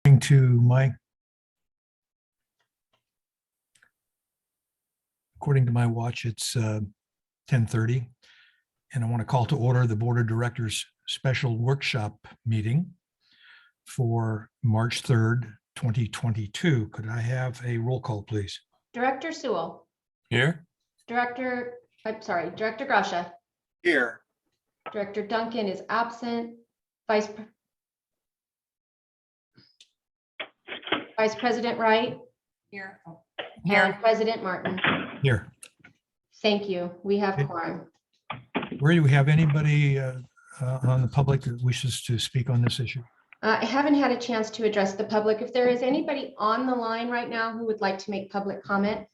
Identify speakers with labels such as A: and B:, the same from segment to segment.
A: According to my watch, it's 10:30, and I want to call to order the Board of Directors special workshop meeting for March 3rd, 2022. Could I have a roll call, please?
B: Director Sewell.
A: Here.
B: Director Grasha.
C: Here.
B: Director Duncan is absent. Vice President Wright.
D: Here.
B: And President Martin.
A: Here.
B: Thank you. We have
A: Okay.
B: quorum.
A: Where do we have anybody on the public that wishes to speak on this issue?
B: I haven't had a chance to address the public. If there is anybody on the line right now who would like to make public comment,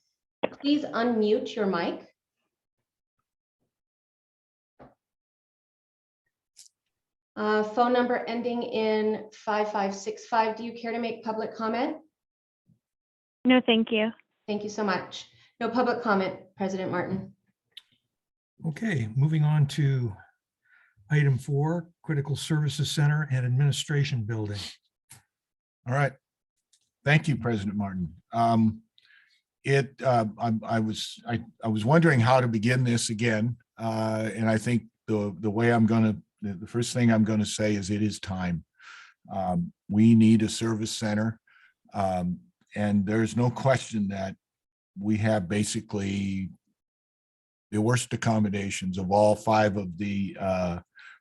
B: please unmute your mic. Phone number ending in 5565. Do you care to make public comment?
E: No, thank you.
B: Thank you so much. No public comment, President Martin.
A: Okay, moving on to item 4, Critical Services Center and Administration Building.
C: All right. Thank you, President Martin. I was wondering how to begin this again. And I think the first thing I'm going to say is it is time. We need a service center. And there's no question that we have basically the worst accommodations of all 5 of the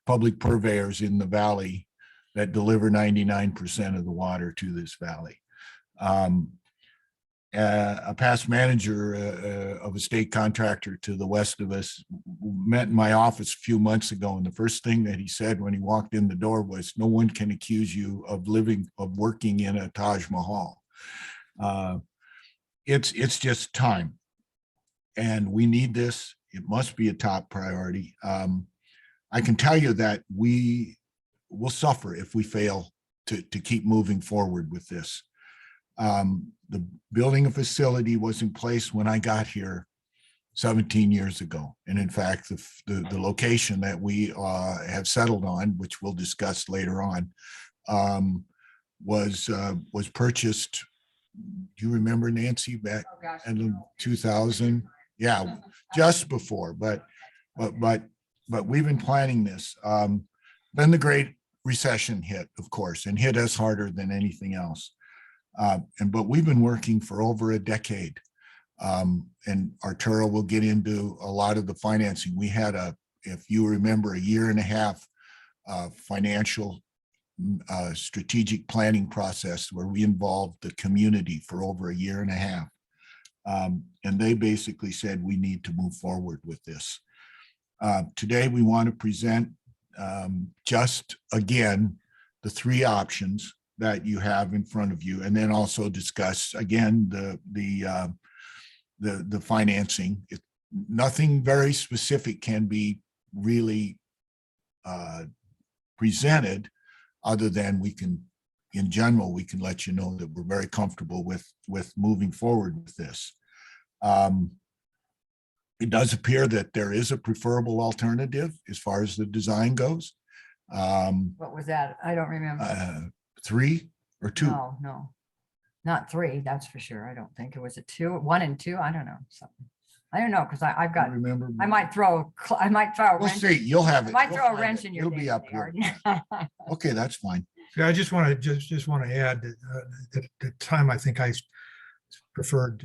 C: public purveyors in the valley that deliver 99% of the water to this valley. A past manager of a state contractor to the west of us met in my office a few months ago, and the first thing that he said when he walked in the door was, "No one can accuse you of working in a Taj Mahal." It's just time, and we need this. It must be a top priority. I can tell you that we will suffer if we fail to keep moving forward with this. The building a facility was in place when I got here 17 years ago. And in fact, the location that we have settled on, which we'll discuss later on, was purchased. Do you remember, Nancy, back in 2000? Yeah, just before, but we've been planning this. Then the Great Recession hit, of course, and hit us harder than anything else. But we've been working for over a decade, and Arturo will get into a lot of the financing. We had if you remember, a 1.5 year financial strategic planning process where we involved the community for over a 1.5 years. And they basically said, we need to move forward with this. Today, we want to present just again, the 3 options that you have in front of you, and then also discuss again the financing. Nothing very specific can be really presented, other than in general, we can let you know that we're very comfortable with moving forward with this. It does appear that there is a preferable alternative as far as the design goes.
D: What was that? I don't remember.
C: 3 or 2?
D: No, not 3. That's for sure. I don't think it was a 2, 1 and 2. I don't know. Something. I don't know, because I've got.
C: Remember?
D: I might throw a
C: We'll
D: wrench.
C: see. You'll have it.
D: I might
C: You'll
D: throw a
C: find
D: wrench
C: it.
D: in your.
C: You'll be up here. Okay, that's fine.
A: Yeah, I just want to add that at the time, I think I preferred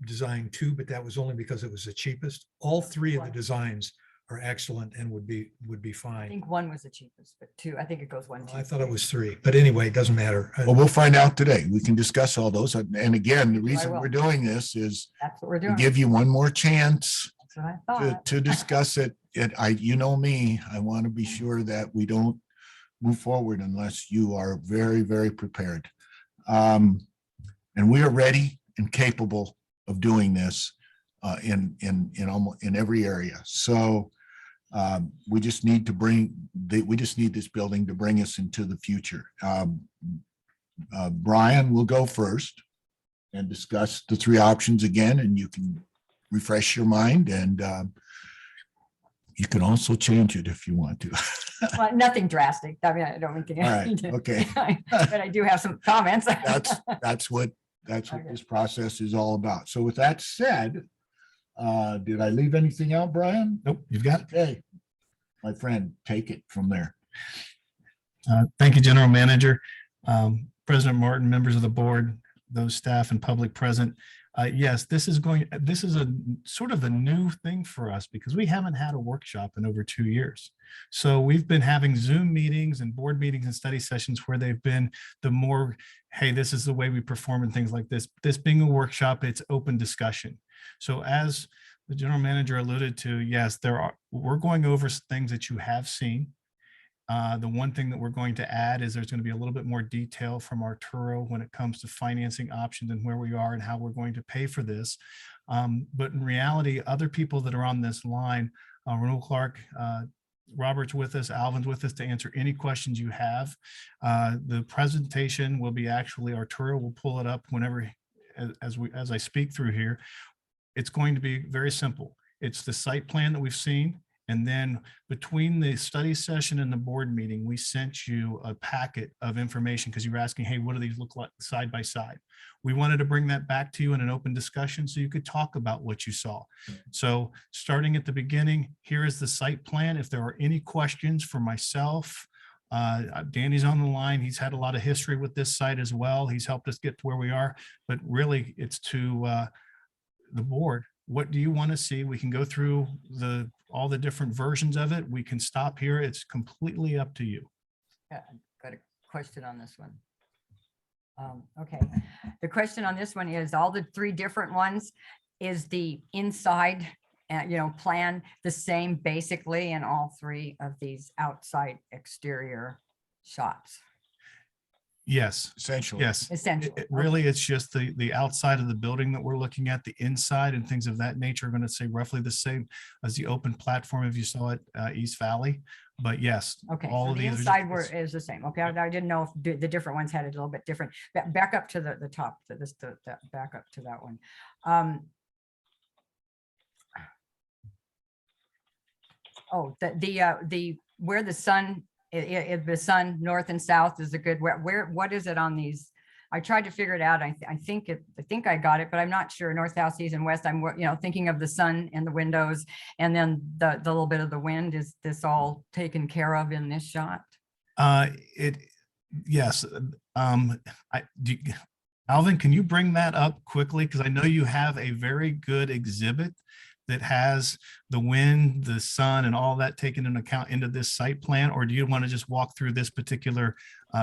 A: design 2, but that was only because it was the cheapest. All 3 of the designs are excellent and would be
D: I
A: fine.
D: think 1 was the cheapest, but 2. I think it goes 1, 2.
A: I thought it was 3, but anyway, it doesn't matter.
C: Well, we'll find out today. We can discuss all those. And again, the reason
D: will.
C: we're doing this is
D: That's what we're
C: to
D: doing.
C: give you one more chance
D: That's what I thought.
C: to discuss it. You know me, I want to be sure that we don't move forward unless you are very, very prepared. And we are ready and capable of doing this in every area. So we just need this building to bring us into the future. Brian will go first and discuss the 3 options again, and you can refresh your mind and You can also change it if you want to.
D: Well, nothing drastic. I mean, I don't think.
C: All right, okay.
D: But I do have some comments.
C: That's what
D: Okay.
C: this process is all about. So with that said, did I leave anything out, Brian?
A: Nope, you've got it.
C: Okay, my friend, take it from there.
A: Thank you, General Manager, President Martin, members of the board, those staff and public present. Yes, this is a sort of a new thing for us because we haven't had a workshop in over 2 years. So we've been having Zoom meetings and board meetings and study sessions where they've been the more, hey, this is the way we perform and things like this. This being a workshop, it's open discussion. So as the general manager alluded to, yes, we're going over things that you have seen. The one thing that we're going to add is there's going to be a little bit more detail from Arturo when it comes to financing options and where we are and how we're going to pay for this. But in reality, other people that are on this line, Renewal Clark, Robert's with us, Alvin's with us to answer any questions you have. The presentation will be actually, Arturo will pull it up whenever, as I speak through here. It's going to be very simple. It's the site plan that we've seen. And then between the study session and the board meeting, we sent you a packet of information because you were asking, hey, what do these look like side by side? We wanted to bring that back to you in an open discussion so you could talk about what you saw. So starting at the beginning, here is the site plan. If there are any questions for myself, Danny's on the line. He's had a lot of history with this site as well. He's helped us get to where we are, but really it's to the board. What do you want to see? We can go through all the different versions of it. We can stop here. It's completely up to you.
D: Yeah, got a question on this one. Okay, the question on this one is all the 3 different ones, is the inside, plan the same basically in all 3 of these outside exterior shots?
A: Yes.
C: Essentially.
A: Yes.
D: Essentially.
A: Really, it's just the outside of the building that we're looking at. The inside and things of that nature are going to say roughly the same as the open platform if you saw it East Valley. But yes,
D: Okay,
A: all
D: so
A: of
D: the
A: these
D: inside is the same. Okay, I didn't know if the different ones had it a little bit different. Back up to the top, to this, back up to that one. Oh, the where the sun, if the sun north and south is a good, what is it on these? I tried to figure it out. I think I got it, but I'm not sure. North, south, east, and west. I'm thinking of the sun and the windows, and then the little bit of the wind. Is this all taken care of in this shot?
A: Yes. Alvin, can you bring that up quickly? Because I know you have a very good exhibit that has the wind, the sun, and all that taken into account into this site plan, or do you want to just walk through this particular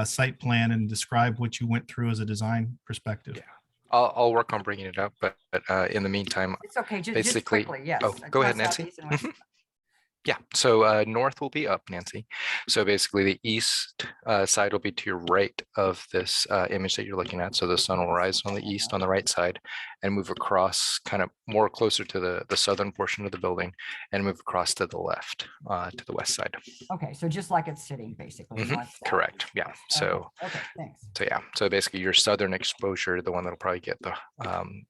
A: site plan and describe what you went through as a design perspective?
F: Yeah, I'll work on bringing it up, but in the meantime,
D: It's okay, just
F: basically,
D: quickly, yes.
F: oh, go ahead,
D: North, south,
F: Nancy.
D: east, and west.
F: Yeah, so north will be up, Nancy. So basically the east side will be to your right of this image that you're looking at. So the sun will rise on the east on the right side and move across kind of more closer to the southern portion of the building and move across to the left, to the west side.
D: Okay, so just like it's sitting basically.
F: Mhm,
D: north, south,
F: correct,
D: east,
F: yeah.
D: west.
F: So
D: Okay, thanks.
F: So yeah, so basically your southern exposure, the one that'll probably get the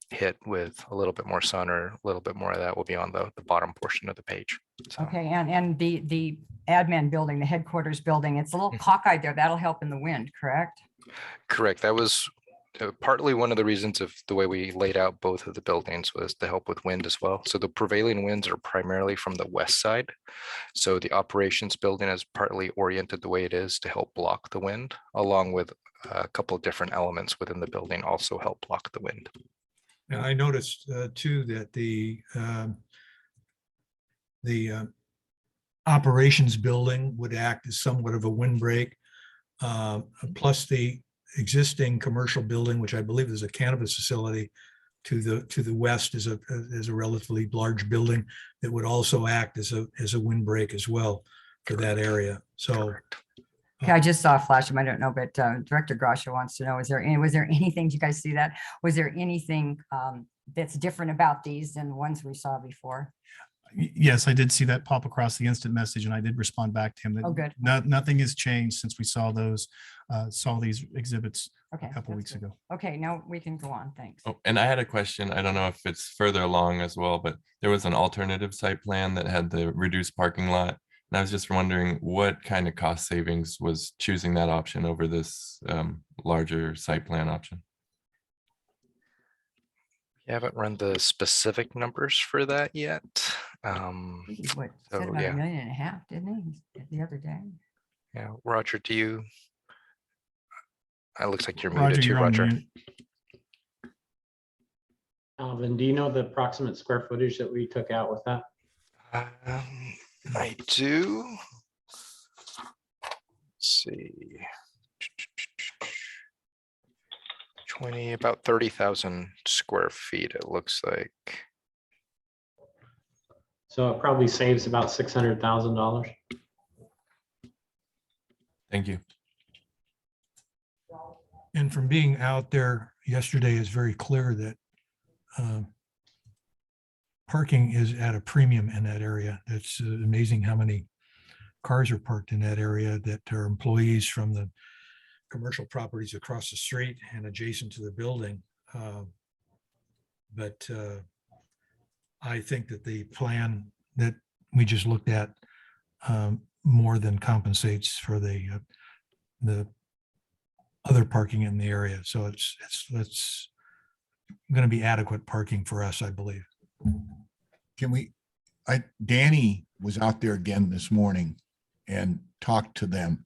F: hit with a little bit more sun or a little bit more of that will be on the bottom portion of the page. So,
D: Okay, and the admin building, the headquarters building, it's a little cockeyed there. That'll help in the wind, correct?
F: correct. That was partly one of the reasons of the way we laid out both of the buildings was to help with wind as well. So the prevailing winds are primarily from the west side. So the operations building is partly oriented the way it is to help block the wind, along with a couple of different elements within the building also help block the wind.
A: And I noticed too that the operations building would act as somewhat of a windbreak, plus the existing commercial building, which I believe is a cannabis facility to the west, is a relatively large building that would also act as a windbreak as well for that area. So.
F: Correct.
D: Okay, I just saw a flash of them. I don't know, but Director Grasha wants to know, was there anything, did you guys see that? Was there anything that's different about these than the ones we saw before?
A: Yes, I did see that pop across the instant message, and I did respond back to him that
D: Oh, good.
A: nothing has changed since we saw these exhibits
D: Okay.
G: a couple
D: that's
G: weeks
D: good.
G: ago.
D: Okay, now we can go on. Thanks.
H: Oh, and I had a question. I don't know if it's further along as well, but there was an alternative site plan that had the reduced parking lot. And I was just wondering what kind of cost savings was choosing that option over this larger site plan option?
F: We haven't run the specific numbers for that yet.
D: He what,
F: So,
D: said about
F: yeah.
D: $1.5 million, didn't he, the other day?
F: Yeah, Roger, do you? It looks like you're
G: Roger,
F: muted too,
G: you're on
F: Roger.
G: mute.
I: Alvin, do you know the approximate square footage that we took out with that?
F: I do. Let's see. about 30,000 square feet, it looks like.
I: So it probably saves about $600,000.
H: Thank you.
A: And from being out there yesterday, is very clear that parking is at a premium in that area. It's amazing how many cars are parked in that area that are employees from the commercial properties across the street and adjacent to the building. But I think that the plan that we just looked at more than compensates for the other parking in the area. So it's going to be adequate parking for us, I believe.
C: Can we, Danny was out there again this morning and talked to them.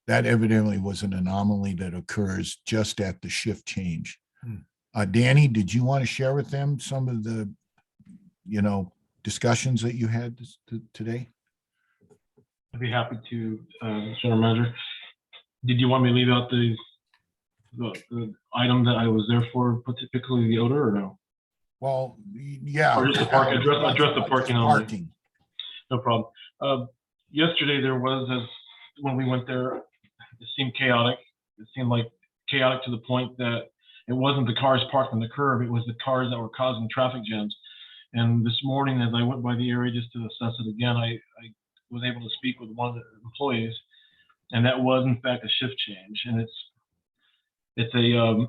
C: That evidently was an anomaly that occurs just at the shift change. Danny, did you want to share with them some of the, discussions that you had today?
J: I'd be happy to, General Manager. Did you want me to leave out the item that I was there for, particularly the odor, or no?
C: Well, yeah.
J: Or just the park, address the parking only.
C: Parking.
J: No problem. Yesterday there was, when we went there, it seemed chaotic. It seemed like chaotic to the point that it wasn't the cars parked on the curb, it was the cars that were causing traffic jams. And this morning, as I went by the area just to assess it again, I was able to speak with one of the employees, and that was in fact a shift change. And it's a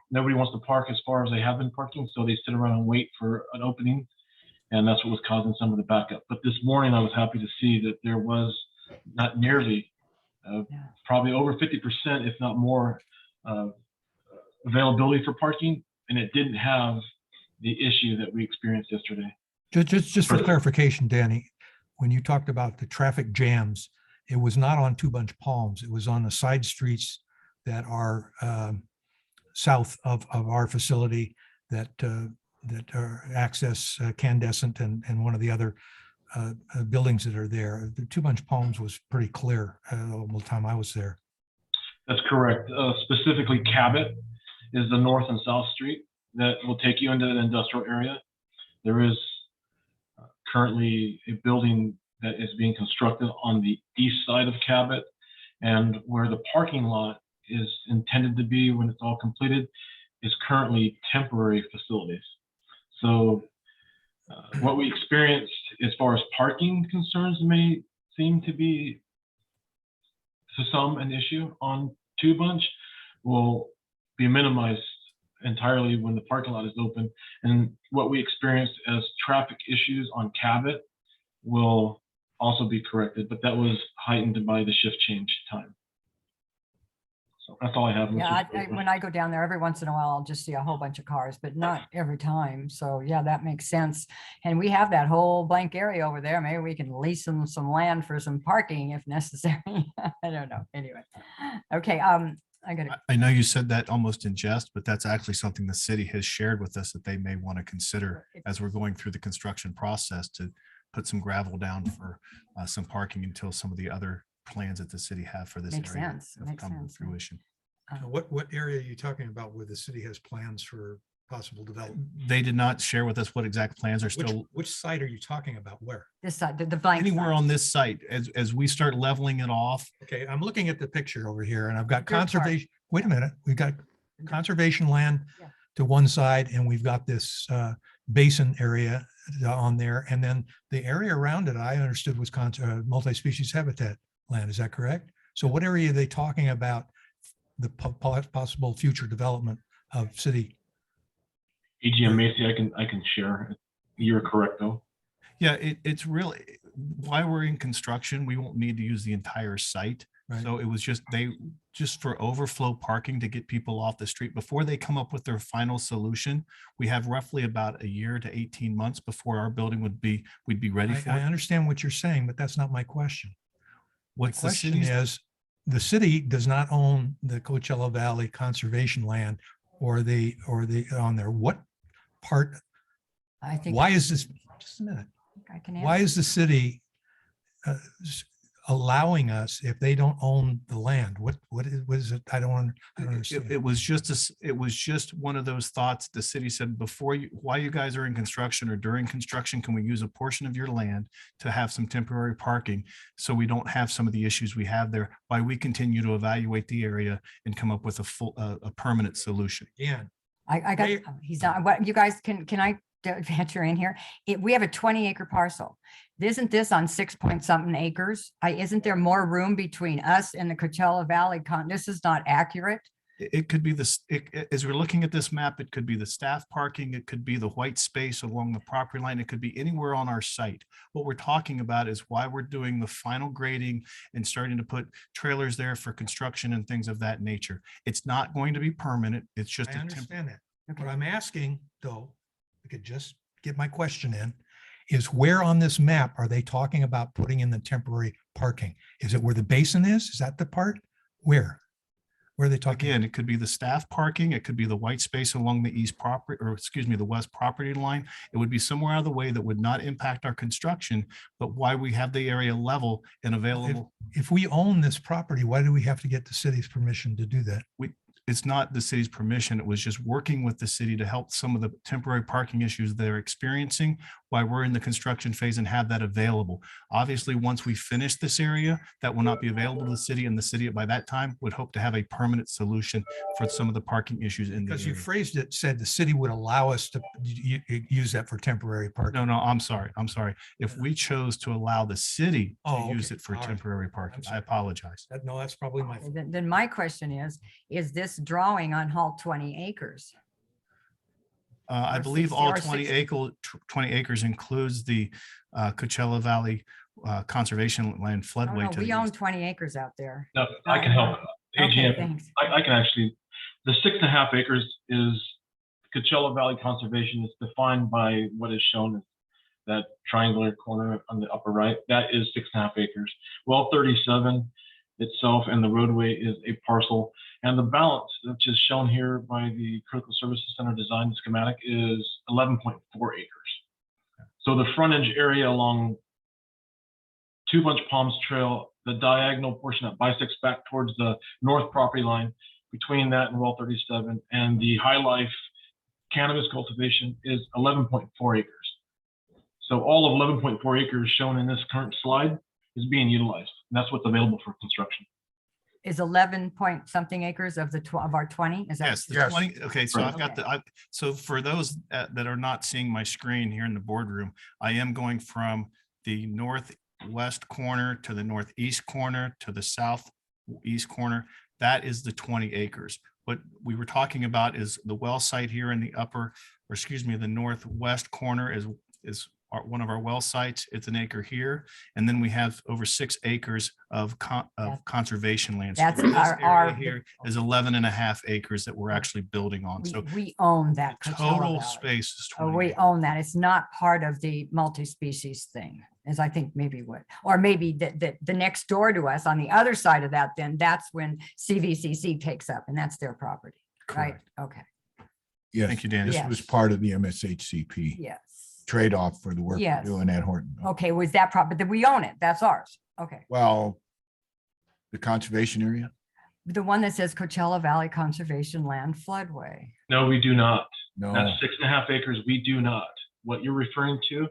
J: nobody wants to park as far as they have been parking, so they sit around and wait for an opening, and that's what was causing some of the backup. But this morning, I was happy to see that there was not nearly, probably over 50%, if not more, availability for parking, and it didn't have the issue that we experienced yesterday.
A: Just for clarification, Danny, when you talked about the traffic jams, it was not on Two Bunch Palms. It was on the side streets that are south of our facility that are access Candescent and one of the other buildings that are there. The Two Bunch Palms was pretty clear all the time I was there.
J: That's correct. Specifically, Cabot is the north and south street that will take you into an industrial area. There is currently a building that is being constructed on the east side of Cabot, and where the parking lot is intended to be when it's all completed is currently temporary facilities. So what we experienced as far as parking concerns may seem to be to some an issue on Two Bunch will be minimized entirely when the parking lot is open. And what we experienced as traffic issues on Cabot will also be corrected, but that was heightened by the shift change time. So that's all I have.
D: Yeah, when I go down there every once in a while, I'll just see a whole bunch of cars, but not every time. So yeah, that makes sense. And we have that whole blank area over there. Maybe we can lease them some land for some parking if necessary. I don't know. Anyway, okay.
G: I know you said that almost in jest, but that's actually something the city has shared with us that they may want to consider as we're going through the construction process to put some gravel down for some parking until some of the other plans that the city have for this
D: Makes
G: area
D: sense.
G: have
D: Makes
G: come to
D: sense.
G: fruition.
A: What area are you talking about where the city has plans for possible development?
G: They did not share with us what exact plans are still
A: Which site are you talking about? Where?
D: This side, the blank
G: anywhere
D: side.
G: on this site. As we start leveling it off,
A: Okay, I'm looking at the picture over here and I've got
D: Dirt park.
A: conservation. Wait a minute. We've got conservation land
D: Yeah.
A: to one side and we've got this basin area on there. And then the area around it, I understood was multi-species habitat land. Is that correct? So what area are they talking about the possible future development of city.
J: AGM Macy, I can share. You're correct, though.
G: Yeah, it's really, while we're in construction, we won't need to use the entire site.
A: Right.
G: So it was just for overflow parking to get people off the street before they come up with their final solution. We have roughly about a year to 18 months before our building we'd be ready for
A: I
G: it.
A: understand what you're saying, but that's not my question. My
G: What's the
A: question
G: city's-
A: is, the city does not own the Coachella Valley conservation land or the on there. What part,
D: I think
A: why is this, just a minute,
D: I can
A: why
D: answer.
A: is the city allowing us if they don't own the land? What is it? I don't understand.
G: It was just one of those thoughts. The city said, while you guys are in construction or during construction, can we use a portion of your land to have some temporary parking? So we don't have some of the issues we have there, while we continue to evaluate the area and come up with a permanent solution.
A: Again,
D: I got,
A: Mayor-
D: he's not, what, you guys, can I venture in here? We have a 20-acre parcel. Isn't this on 6-point-something acres? Isn't there more room between us and the Coachella Valley? This is not accurate.
G: It could be this, as we're looking at this map, it could be the staff parking, it could be the white space along the property line, it could be anywhere on our site. What we're talking about is why we're doing the final grading and starting to put trailers there for construction and things of that nature. It's not going to be permanent. It's just
A: I
G: a
A: understand that.
D: Okay.
A: What I'm asking, though, I could just get my question in, is where on this map are they talking about putting in the temporary parking? Is it where the basin is? Is that the part? Where? Where are they talking?
G: Again, it could be the staff parking, it could be the white space along the east property, or excuse me, the west property line. It would be somewhere out of the way that would not impact our construction, but why we have the area level and available.
A: If we own this property, why do we have to get the city's permission to do that?
G: It's not the city's permission. It was just working with the city to help some of the temporary parking issues they're experiencing while we're in the construction phase and have that available. Obviously, once we finish this area, that will not be available to the city, and the city by that time would hope to have a permanent solution for some of the parking issues in the
A: Because you
G: area.
A: phrased it, said the city would allow us to use that for temporary parking.
G: No, I'm sorry. If we chose to allow the city
A: Oh,
G: to use
A: okay.
G: it for
A: All right.
G: temporary parking, I
A: sorry.
G: apologize.
A: No, that's probably my fault.
D: Then my question is this drawing on all 20 acres?
G: I
D: Or
G: believe
D: 60
G: all
D: or
G: 20
D: 60.
G: 20 acres includes the Coachella Valley Conservation Land
D: Oh,
G: floodway
D: no,
G: to
D: we
G: the
D: own
G: east.
D: 20 acres out there.
J: No, I can help.
D: Okay,
J: AGM,
D: thanks.
J: I can actually, the 6.5 acres is Coachella Valley Conservation is defined by what is shown as that triangular corner on the upper right. That is 6.5 acres. Well, 37 itself and the roadway is a parcel. And the balance, which is shown here by the Critical Services Center design schematic, is 11.4 acres. So the frontage area along Two Bunch Palms Trail, the diagonal portion that bisects back towards the north property line, between that and well 37 and the High Life cannabis cultivation is 11.4 acres. So all of 11.4 acres shown in this current slide is being utilized. And that's what's available for construction.
D: Is 11-point-something acres of our 20? Is that?
G: Yes, the
C: Yes.
G: 20, okay, so
J: Right.
G: I've got so for those that are not seeing my screen here in the boardroom, I am going from the northwest corner to the northeast corner to the southeast corner. That is the 20 acres. What we were talking about is the well site here in the upper, or excuse me, the northwest corner is one of our well sites. It's an acre here. And then we have over 6 acres of conservation land. So
D: That's
G: this
D: our-
G: area here is 11.5 acres that we're actually building on. So
D: We own that.
G: the
D: Coachella
G: total
D: Valley.
G: space is
D: Oh,
G: 20.
D: we own that. It's not part of the multi-species thing, as I think maybe or maybe the next door to us on the other side of that, then that's when CVCC takes up and that's their property, right?
G: Correct.
D: Okay,
C: Yes.
G: Thank you, Danny.
C: This
D: Yes.
C: was part of the MSHCP
D: yes.
C: trade-off for the work we're
D: Yes.
C: doing at Horton.
D: Okay, was that property, then we own it. That's ours. Okay.
C: Well, the conservation area?
D: The one that says Coachella Valley Conservation Land Floodway.
J: No, we do not.
C: No.
J: That's 6.5 acres. We do not. What you're referring to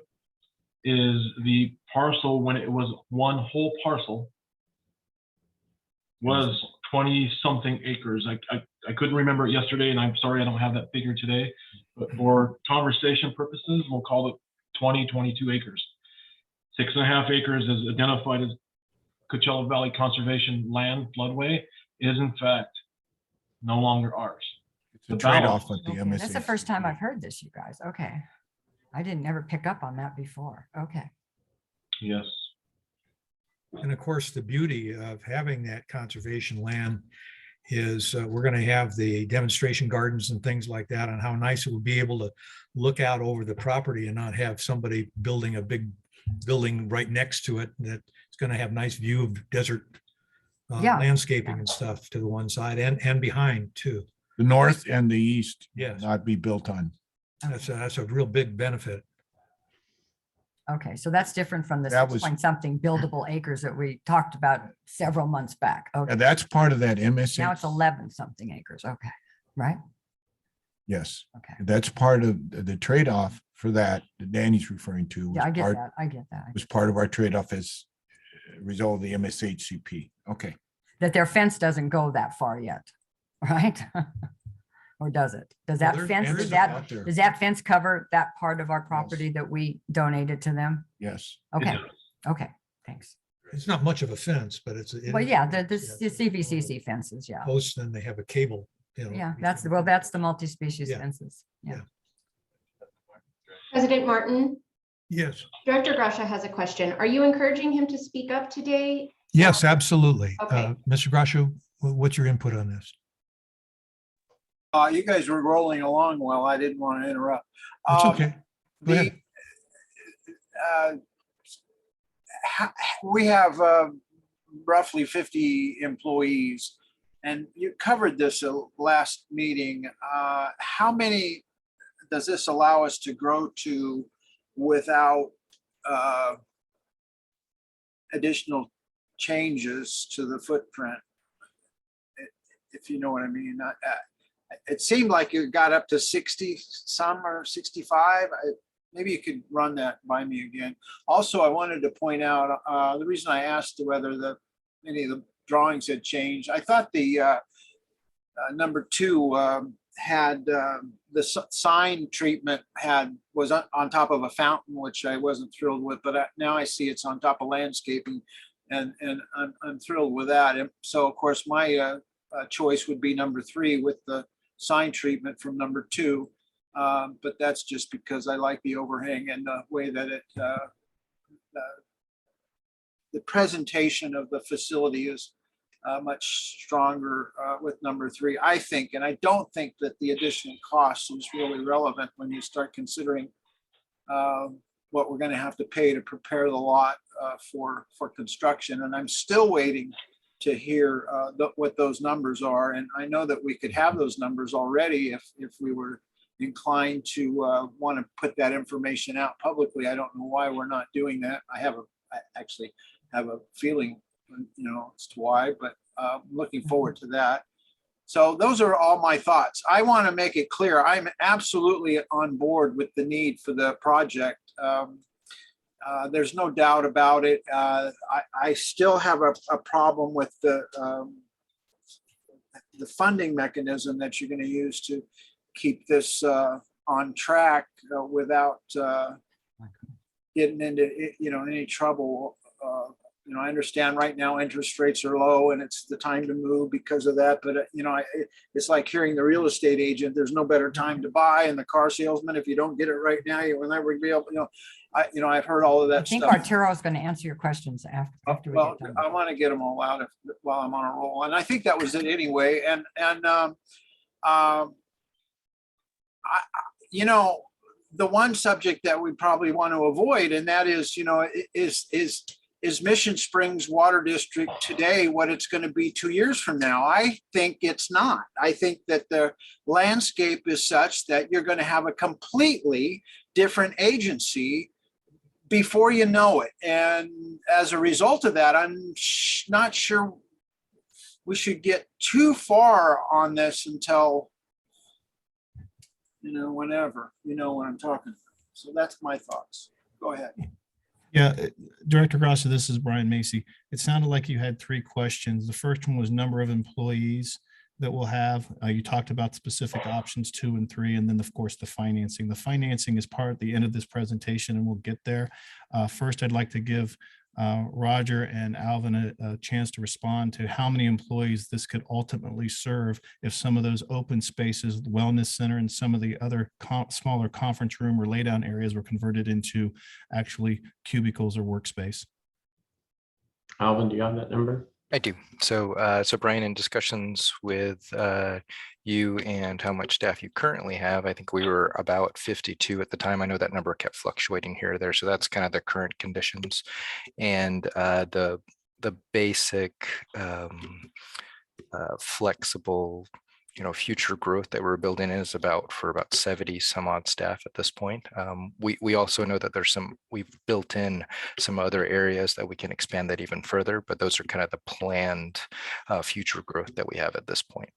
J: is the parcel when it was one whole parcel was 20 something acres. I couldn't remember it yesterday and I'm sorry I don't have that figure today, but for conversation purposes, we'll call it 22 acres. 6.5 acres is identified as Coachella Valley Conservation Land Floodway is in fact no longer ours.
C: It's a
J: The balance.
C: trade-off with the
D: Okay,
C: MSA.
D: that's the first time I've heard this, you guys. Okay. I didn't never pick up on that before. Okay.
J: Yes.
A: And of course, the beauty of having that conservation land is we're going to have the demonstration gardens and things like that, and how nice it would be able to look out over the property and not have somebody building a big building right next to it that's going to have nice view of desert
D: Yeah.
A: landscaping and stuff to the one side and behind too.
C: The north and the east
A: Yes,
C: not be built on.
A: that's a real big benefit.
D: Okay, so that's different from the
C: That
D: 6
C: was-
D: point something buildable acres that we talked about several months back. Okay,
C: And that's part of that MSA.
D: now it's 11 something acres. Okay, right?
C: Yes,
D: Okay.
C: that's part of the trade-off for that Danny's referring to.
D: Yeah, I
C: was
D: get
C: part-
D: that. I get that.
C: Was part of our trade-off as a result of the MSHCP. Okay.
D: That their fence doesn't go that far yet, right? Or does it? Does
A: Well,
D: that
A: there-
D: fence,
A: there
D: does
A: is
D: that,
C: out there.
D: does that fence cover that part of our property that we donated to them?
C: Yes.
D: Okay,
J: It does.
D: okay, thanks.
A: It's not much of a fence, but it's. it
D: Well,
A: is-
D: yeah, the CVCC fences, yeah.
A: Posts, then they have a cable,
D: Yeah, that's, well, that's the multi-species
A: Yeah.
D: fences. Yeah.
B: President Martin,
A: Yes,
B: Director Gracia has a question. Are you encouraging him to speak up today?
A: yes, absolutely.
B: Okay.
A: Mr. Grasho, what's your input on this?
K: You guys were rolling along well. I didn't want to interrupt.
A: It's okay. Go
K: The,
A: ahead.
K: we have roughly 50 employees, and you covered this last meeting. How many does this allow us to grow to without additional changes to the footprint? If you know what I mean. It seemed like it got up to 60 some or 65. Maybe you could run that by me again. Also, I wanted to point out the reason I asked whether any of the drawings had changed. I thought the number 2 had the sign treatment was on top of a fountain, which I wasn't thrilled with. But now I see it's on top of landscaping, and I'm thrilled with that. And so, of course, my choice would be number 3 with the sign treatment from number 2. But that's just because I like the overhang and the way that the presentation of the facility is much stronger with number 3, I think. And I don't think that the additional cost is really relevant when you start considering what we're going to have to pay to prepare the lot for construction. And I'm still waiting to hear what those numbers are. And I know that we could have those numbers already if we were inclined to want to put that information out publicly. I don't know why we're not doing that. I actually have a feeling, as to why, but looking forward to that. So those are all my thoughts. I want to make it clear, I'm absolutely on board with the need for the project. There's no doubt about it. I still have a problem with the funding mechanism that you're going to use to keep this on track without getting into any trouble. I understand right now interest rates are low and it's the time to move because of that. But it's like hearing the real estate agent. There's no better time to buy, and the car salesman, if you don't get it right now, you will never be able. I've heard all of that
D: I think
K: stuff.
D: Arturo is going to answer your questions after we
K: Well,
D: get done.
K: I want to get them all out while I'm on a roll, and I think that was it anyway. And the one subject that we probably want to avoid, and that is, is Mission Springs Water District today what it's going to be 2 years from now? I think it's not. I think that the landscape is such that you're going to have a completely different agency before you know it. And as a result of that, I'm not sure we should get too far on this until, whenever, what I'm talking about. So that's my thoughts. Go ahead.
G: Yeah, Director Grassi, this is Brian Macy. It sounded like you had 3 questions. The first one was number of employees that we'll have. You talked about specific options 2 and 3, and then of course the financing. The financing is part at the end of this presentation, and we'll get there. First, I'd like to give Roger and Alvin a chance to respond to how many employees this could ultimately serve if some of those open spaces, the wellness center and some of the other smaller conference room or lay down areas were converted into actually cubicles or workspace.
I: Alvin, do you have that number?
F: I do. So Brian, in discussions with you and how much staff you currently have, I think we were about 52 at the time. I know that number kept fluctuating here or there. So that's kind of the current conditions. And the basic flexible, future growth that we're building is about 70 some odd staff at this point. We also know that we've built in some other areas that we can expand that even further, but those are kind of the planned future growth that we have at this point.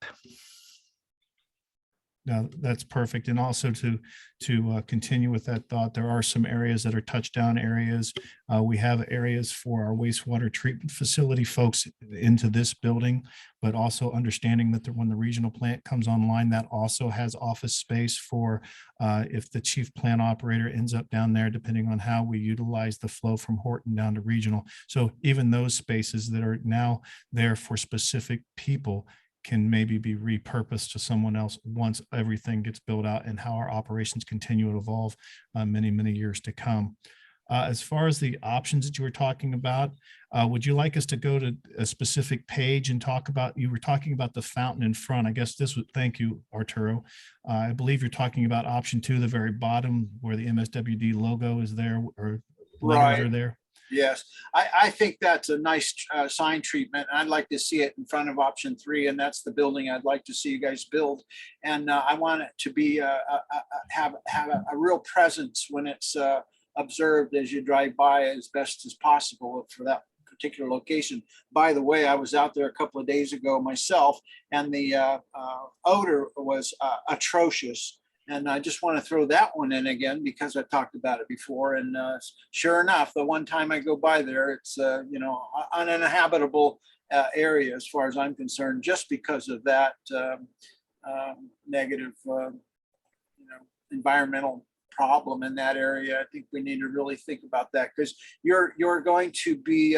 G: No, that's perfect. And also to continue with that thought, there are some areas that are touchdown areas. We have areas for our wastewater treatment facility folks into this building, but also understanding that when the regional plant comes online, that also has office space for if the chief plant operator ends up down there, depending on how we utilize the flow from Horton down to regional. So even those spaces that are now there for specific people can maybe be repurposed to someone else once everything gets built out and how our operations continue to evolve many, many years to come. As far as the options that you were talking about, would you like us to go to a specific page and talk about, you were talking about the fountain in front. I guess this would, thank you, Arturo. I believe you're talking about option 2, the very bottom where the MSWD logo is there or letters are there.
K: Yes, I think that's a nice sign treatment. I'd like to see it in front of option 3, and that's the building I'd like to see you guys build. And I want it to be have a real presence when it's observed as you drive by as best as possible for that particular location. By the way, I was out there a couple of days ago myself, and the odor was atrocious. And I just want to throw that one in again because I've talked about it before. And sure enough, the one time I go by there, it's uninhabitable area as far as I'm concerned, just because of that negative, environmental problem in that area. I think we need to really think about that because you're going to be,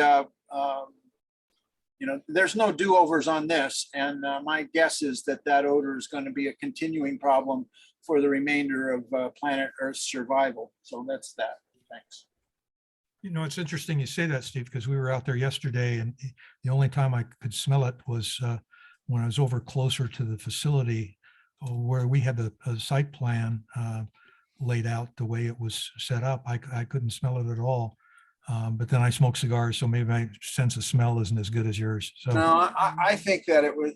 K: there's no do-overs on this. And my guess is that odor is going to be a continuing problem for the remainder of planet Earth's survival. So that's that. Thanks.
A: It's interesting you say that, Steve, because we were out there yesterday and the only time I could smell it was when I was over closer to the facility where we had a site plan laid out the way it was set up. I couldn't smell it at all. But then I smoke cigars, so maybe my sense of smell isn't as good as yours. So
K: no, I think that it was,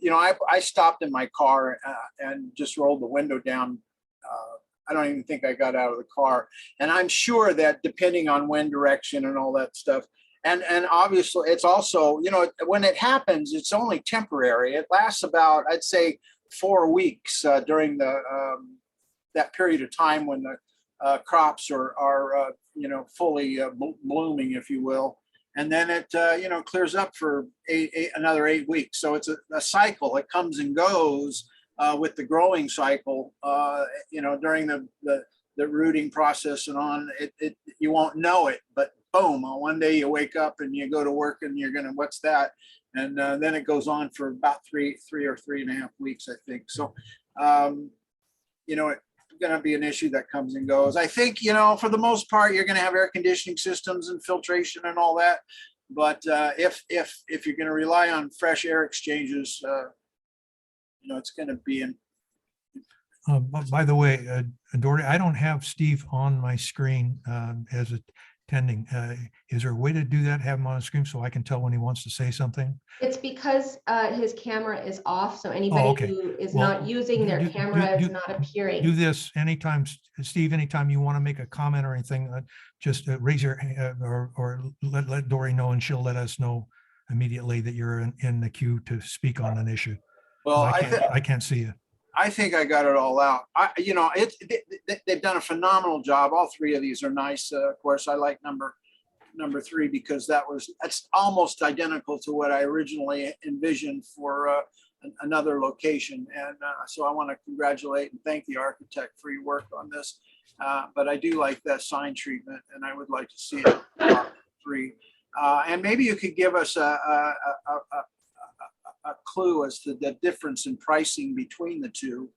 K: I stopped in my car and just rolled the window down. I don't even think I got out of the car. And I'm sure that depending on wind direction and all that stuff, and obviously it's also, when it happens, it's only temporary. It lasts about, I'd say, 4 weeks during the that period of time when the crops are fully blooming, if you will. And then it, clears up for another 8 weeks. So it's a cycle. It comes and goes with the growing cycle, during the rooting process and on. You won't know it, but boom, one day you wake up and you go to work and you're going to, what's that? And then it goes on for about three or 3.5 weeks, I think. So, it's going to be an issue that comes and goes. I think, for the most part, you're going to have air conditioning systems and filtration and all that. But if you're going to rely on fresh air exchanges, it's going to be in.
A: by the way, Dory, I don't have Steve on my screen as attending. Is there a way to do that? Have him on the screen so I can tell when he wants to say something?
B: It's because his camera is off, so anybody
A: okay.
B: who is
A: Well,
B: not using their camera is not appearing.
A: Do this anytime, Steve, anytime you want to make a comment or anything, just raise your hand or let Dory know and she'll let us know immediately that you're in the queue to speak on an issue.
K: Well,
A: I can't see you.
K: I think I got it all out. They've done a phenomenal job. All 3 of these are nice. Of course, I like number 3 because that's almost identical to what I originally envisioned for another location. And so I want to congratulate and thank the architect for your work on this. But I do like that sign treatment, and I would like to see it 3. And maybe you could give us a clue as to the difference in pricing between the two.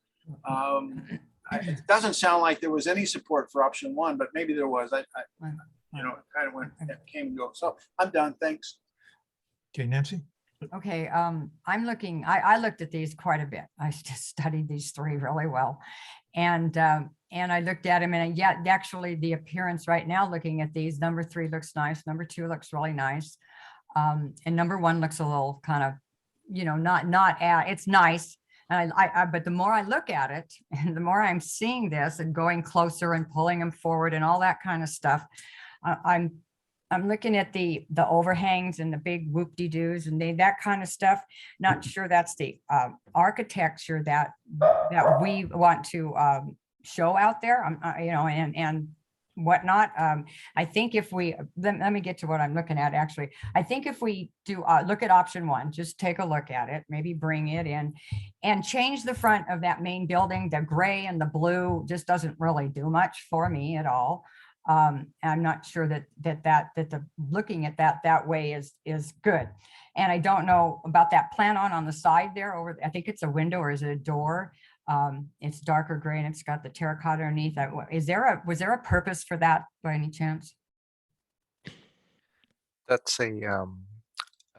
K: It doesn't sound like there was any support for option one, but maybe there was. It kind of went, it came and go. So I'm done. Thanks.
A: Okay, Nancy?
D: Okay, I'm looking, I looked at these quite a bit. I just studied these three really well. And I looked at them, and yeah, actually the appearance right now, looking at these, number 3 looks nice. Number 2 looks really nice. And number 1 looks a little kind of, it's nice. And but the more I look at it and the more I'm seeing this and going closer and pulling them forward and all that kind of stuff, I'm looking at the overhangs and the big whoop-de-doos and that kind of stuff. Not sure that's the architecture that we want to show out there, and whatnot. I think if we, let me get to what I'm looking at, actually. I think if we do look at option 1, just take a look at it, maybe bring it in and change the front of that main building. The gray and the blue just doesn't really do much for me at all. I'm not sure that the looking at that way is good. And I don't know about that plan on the side there over, I think it's a window or is it a door? It's darker gray and it's got the terracotta underneath that. Was there a purpose for that by any chance?
F: That's an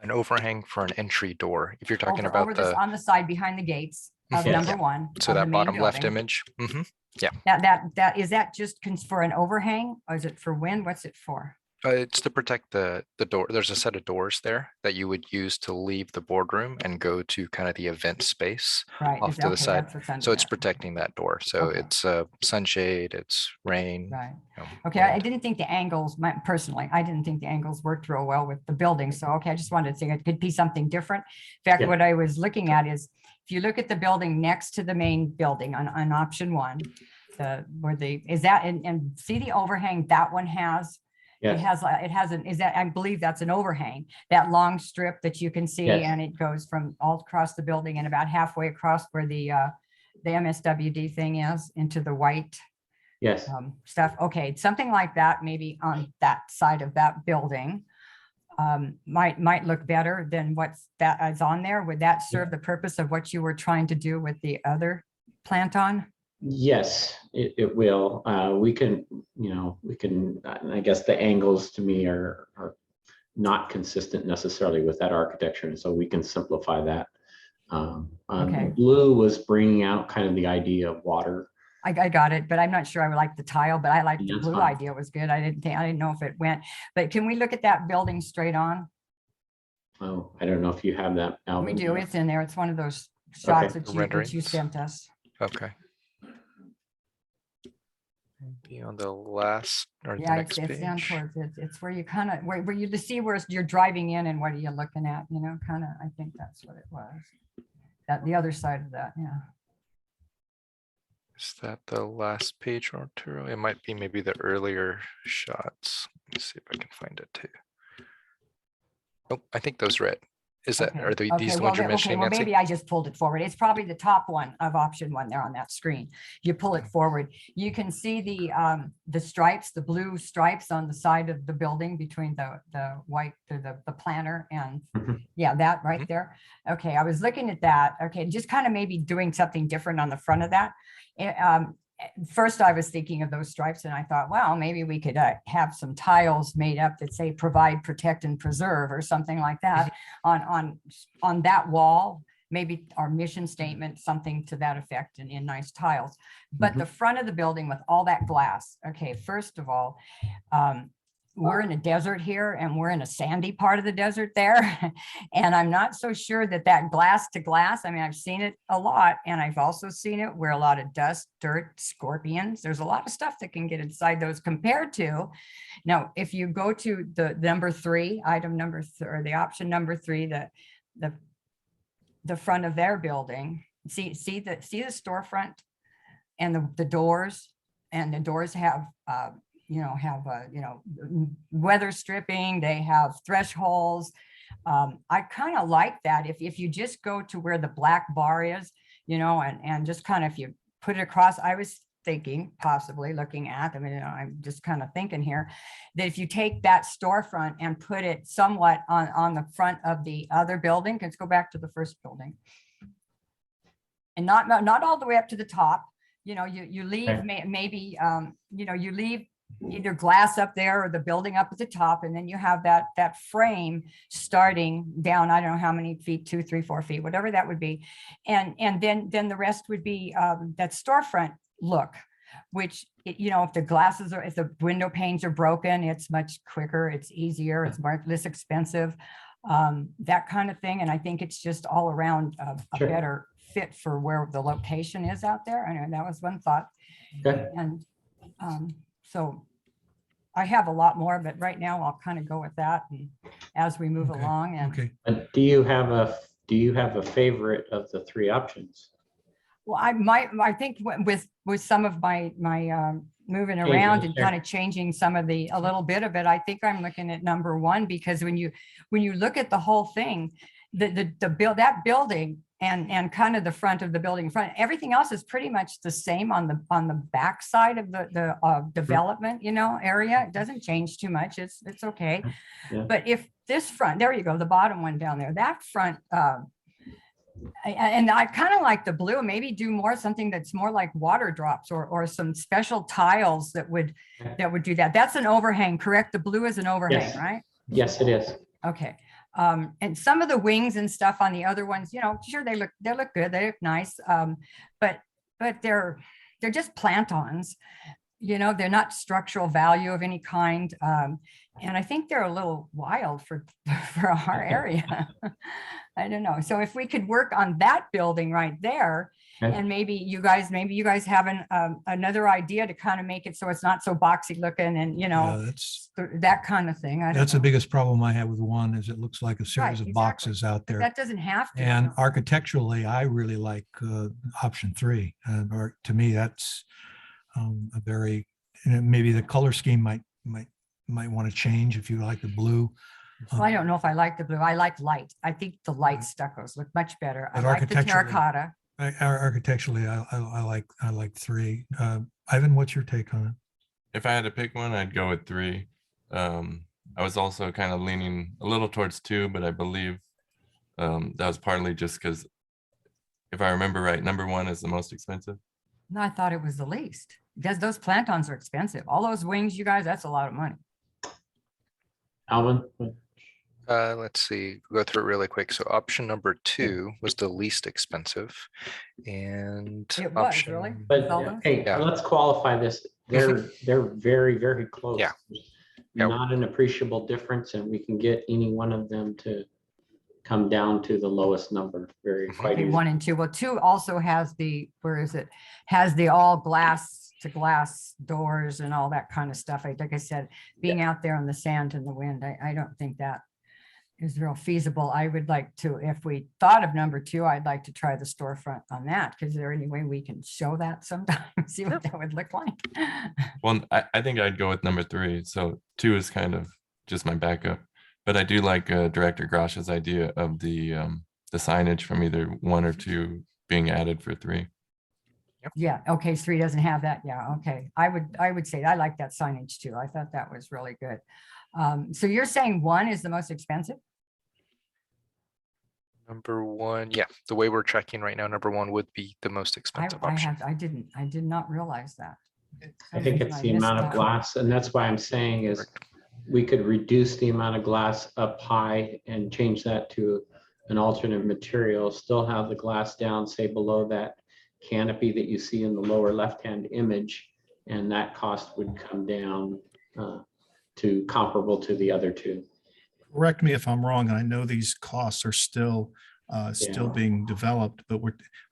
F: overhang for an entry door. If you're talking
D: Over
F: about
D: this, on the side behind the gates of
F: Mhm.
D: number
F: Yeah.
D: 1.
F: So
D: of the
F: that
D: main
F: bottom left
D: building.
F: image. Yeah,
D: That is that just for an overhang, or is it for wind? What's it for?
F: it's to protect the door. There's a set of doors there that you would use to leave the boardroom and go to kind of the event space
D: Right.
F: off to the
D: Okay,
F: side.
D: that's what's under
F: So it's
D: there.
F: protecting that door. So
D: Okay.
F: it's sunshade, it's rain.
D: Right.
F: you know,
D: Okay, I
F: wind.
D: didn't think the angles, personally, I didn't think the angles worked real well with the building. So, okay, I just wanted to say it could be something different. In fact,
I: Yeah.
D: what I was looking at is, if you look at the building next to the main building on option 1, and see the overhang that one has? It
I: Yes.
D: I believe that's an overhang, that long strip that you can see,
I: Yes.
D: and it goes from all across the building and about halfway across where the MSWD thing is into the white
I: Yes.
D: stuff. Okay, something like that, maybe on that side of that building might look better than that is on there. Would that serve the purpose of what you were trying to do with the other plant on?
I: Yes, it will. We can, I guess the angles to me are not consistent necessarily with that architecture. And so we can simplify that.
D: Okay.
I: Blue was bringing out kind of the idea of water.
D: I got it, but I'm not sure I would like the tile, but I like the
I: That's
D: blue
I: fine.
D: idea was good. I didn't know if it went, but can we look at that building straight on?
I: Oh, I don't know if you have that.
D: We
I: Alvin.
D: do, it's in there. It's one of those shots
I: Okay.
D: that you
F: Renderings.
D: sent us.
F: Okay. Be on the last or the
D: Yeah,
F: next
D: it's down
F: page.
D: towards it. It's where you kind of, where you to see where you're driving in and what are you looking at, kind of, I think that's what it was. That the other side of that, yeah.
F: Is that the last page, Arturo? It might be maybe the earlier shots. Let me see if I can find it too. Oh, I think those are it. Is that,
D: Okay.
F: are these
D: Okay,
F: the
D: well,
F: ones you're
D: okay,
F: mentioning,
D: well,
F: Nancy?
D: maybe I just pulled it forward. It's probably the top one of option 1 there on that screen. You pull it forward, you can see the stripes, the blue stripes on the side of the building between the white, the planter and
I: Mhm.
D: yeah, that right there. Okay, I was looking at that. Okay, just kind of maybe doing something different on the front of that. First, I was thinking of those stripes and I thought, well, maybe we could have some tiles made up that say provide, protect, and preserve or something like that on that wall, maybe our mission statement, something to that effect in nice tiles. But the front of the building with all that glass, okay, first of all, we're in a desert here and we're in a sandy part of the desert there. And I'm not so sure that glass to glass, I mean, I've seen it a lot and I've also seen it where a lot of dust, dirt, scorpions, there's a lot of stuff that can get inside those compared to. Now, if you go to the number 3, item number or the option number 3, the front of their building, see the storefront and the doors, and the doors have, weather stripping, they have thresholds. I kind of like that. If you just go to where the black bar is, and just kind of, if you put it across, I was thinking, possibly looking at, I mean, you know, I'm just kind of thinking here, that if you take that storefront and put it somewhat on the front of the other building, let's go back to the first building. And not all the way up to the top, you know, you leave maybe, you know, you leave either glass up there or the building up at the top, and then you have that frame starting down, I don't know how many feet, 2, 3, 4 feet, whatever that would be. And then the rest would be that storefront look, which, you know, if the glasses are, if the window panes are broken, it's much quicker, it's easier, it's less expensive, that kind of thing. And I think it's just all around a better fit for where the location is out there. I know that was one thought.
I: Okay.
D: And so I have a lot more, but right now I'll kind of go with that and as we move
A: Okay,
D: along. And
A: Okay,
I: Do you have a favorite of the three options?
D: well, I think with some of my moving around and
I: sure.
D: kind of changing some of a little bit of it, I think I'm looking at number one, because when you look at the whole thing, that building and kind of the front of the building front, everything else is pretty much the same on the back side of the development, you know, area. It doesn't change too much. It's okay.
I: Yeah.
D: But if this front, there you go, the bottom one down there, that front, and I kind of like the blue, maybe do more something that's more like water drops or some special tiles that would do that. That's an overhang, correct? The blue is an overhang,
I: Yes.
D: right?
I: Yes, it is.
D: Okay. And some of the wings and stuff on the other ones, you know, sure, they look good, they look nice. But they're just plant-ons, you know, they're not structural value of any kind. And I think they're a little wild for our area. I don't know. So if we could work on that building right there,
I: Okay.
D: and maybe you guys have another idea to kind of make it so it's not so boxy looking and, you know,
A: that's
D: that kind of thing. I don't
A: that's the
D: know.
A: biggest problem I have with one, is it looks like a series
D: Right,
A: of
D: exactly.
A: boxes out there.
D: That doesn't have to.
A: And architecturally, I really like option 3. Or to me, that's a very, maybe the color scheme might want to change if you like the blue.
D: Well, I don't know if I like the blue. I like light. I think the light stuccos look much better. I
A: But
D: like the
A: architecturally-
D: terracotta.
A: Architecturally, I like 3. Ivan, what's your take on it?
H: If I had to pick one, I'd go with 3. I was also kind of leaning a little towards 2, but I believe that was partly just because, if I remember right, number 1 is the most expensive.
D: No, I thought it was the least, because those plantons are expensive. All those wings, you guys, that's a lot of money.
I: Alvin?
F: Let's see, go through it really quick. So option number 2 was the least expensive, and
D: It was,
F: option,
D: really?
I: But
D: All those?
I: hey,
F: Yeah.
I: let's qualify this. They're very, very close.
F: Yeah. Yeah.
I: Not an appreciable difference, and we can get any one of them to come down to the lowest number very quite
D: Okay,
I: easily.
D: 1 and 2. Well, 2 also has has the all glass to glass doors and all that kind of stuff. Like I said, being out there in the sand and the wind, I don't think that is real feasible. I would like to, if we thought of number 2, I'd like to try the storefront on that. Is there any way we can show that sometime, see what that would look like?
H: Well, I think I'd go with number 3. So 2 is kind of just my backup. But I do like Director Grosh's idea of the signage from either 1 or 2 being added for 3.
D: Yeah, okay, 3 doesn't have that. Yeah, okay. I would say I like that signage too. I thought that was really good. So you're saying 1 is the most expensive?
F: number 1, yeah, the way we're tracking right now, number 1 would be the most expensive option.
D: I did not realize that.
I: I think it's the amount of glass, and that's why I'm saying is we could reduce the amount of glass up high and change that to an alternate material, still have the glass down, say below that canopy that you see in the lower left-hand image, and that cost would come down to comparable to the other 2.
G: Correct me if I'm wrong, and I know these costs are still
I: Yeah.
G: being developed, but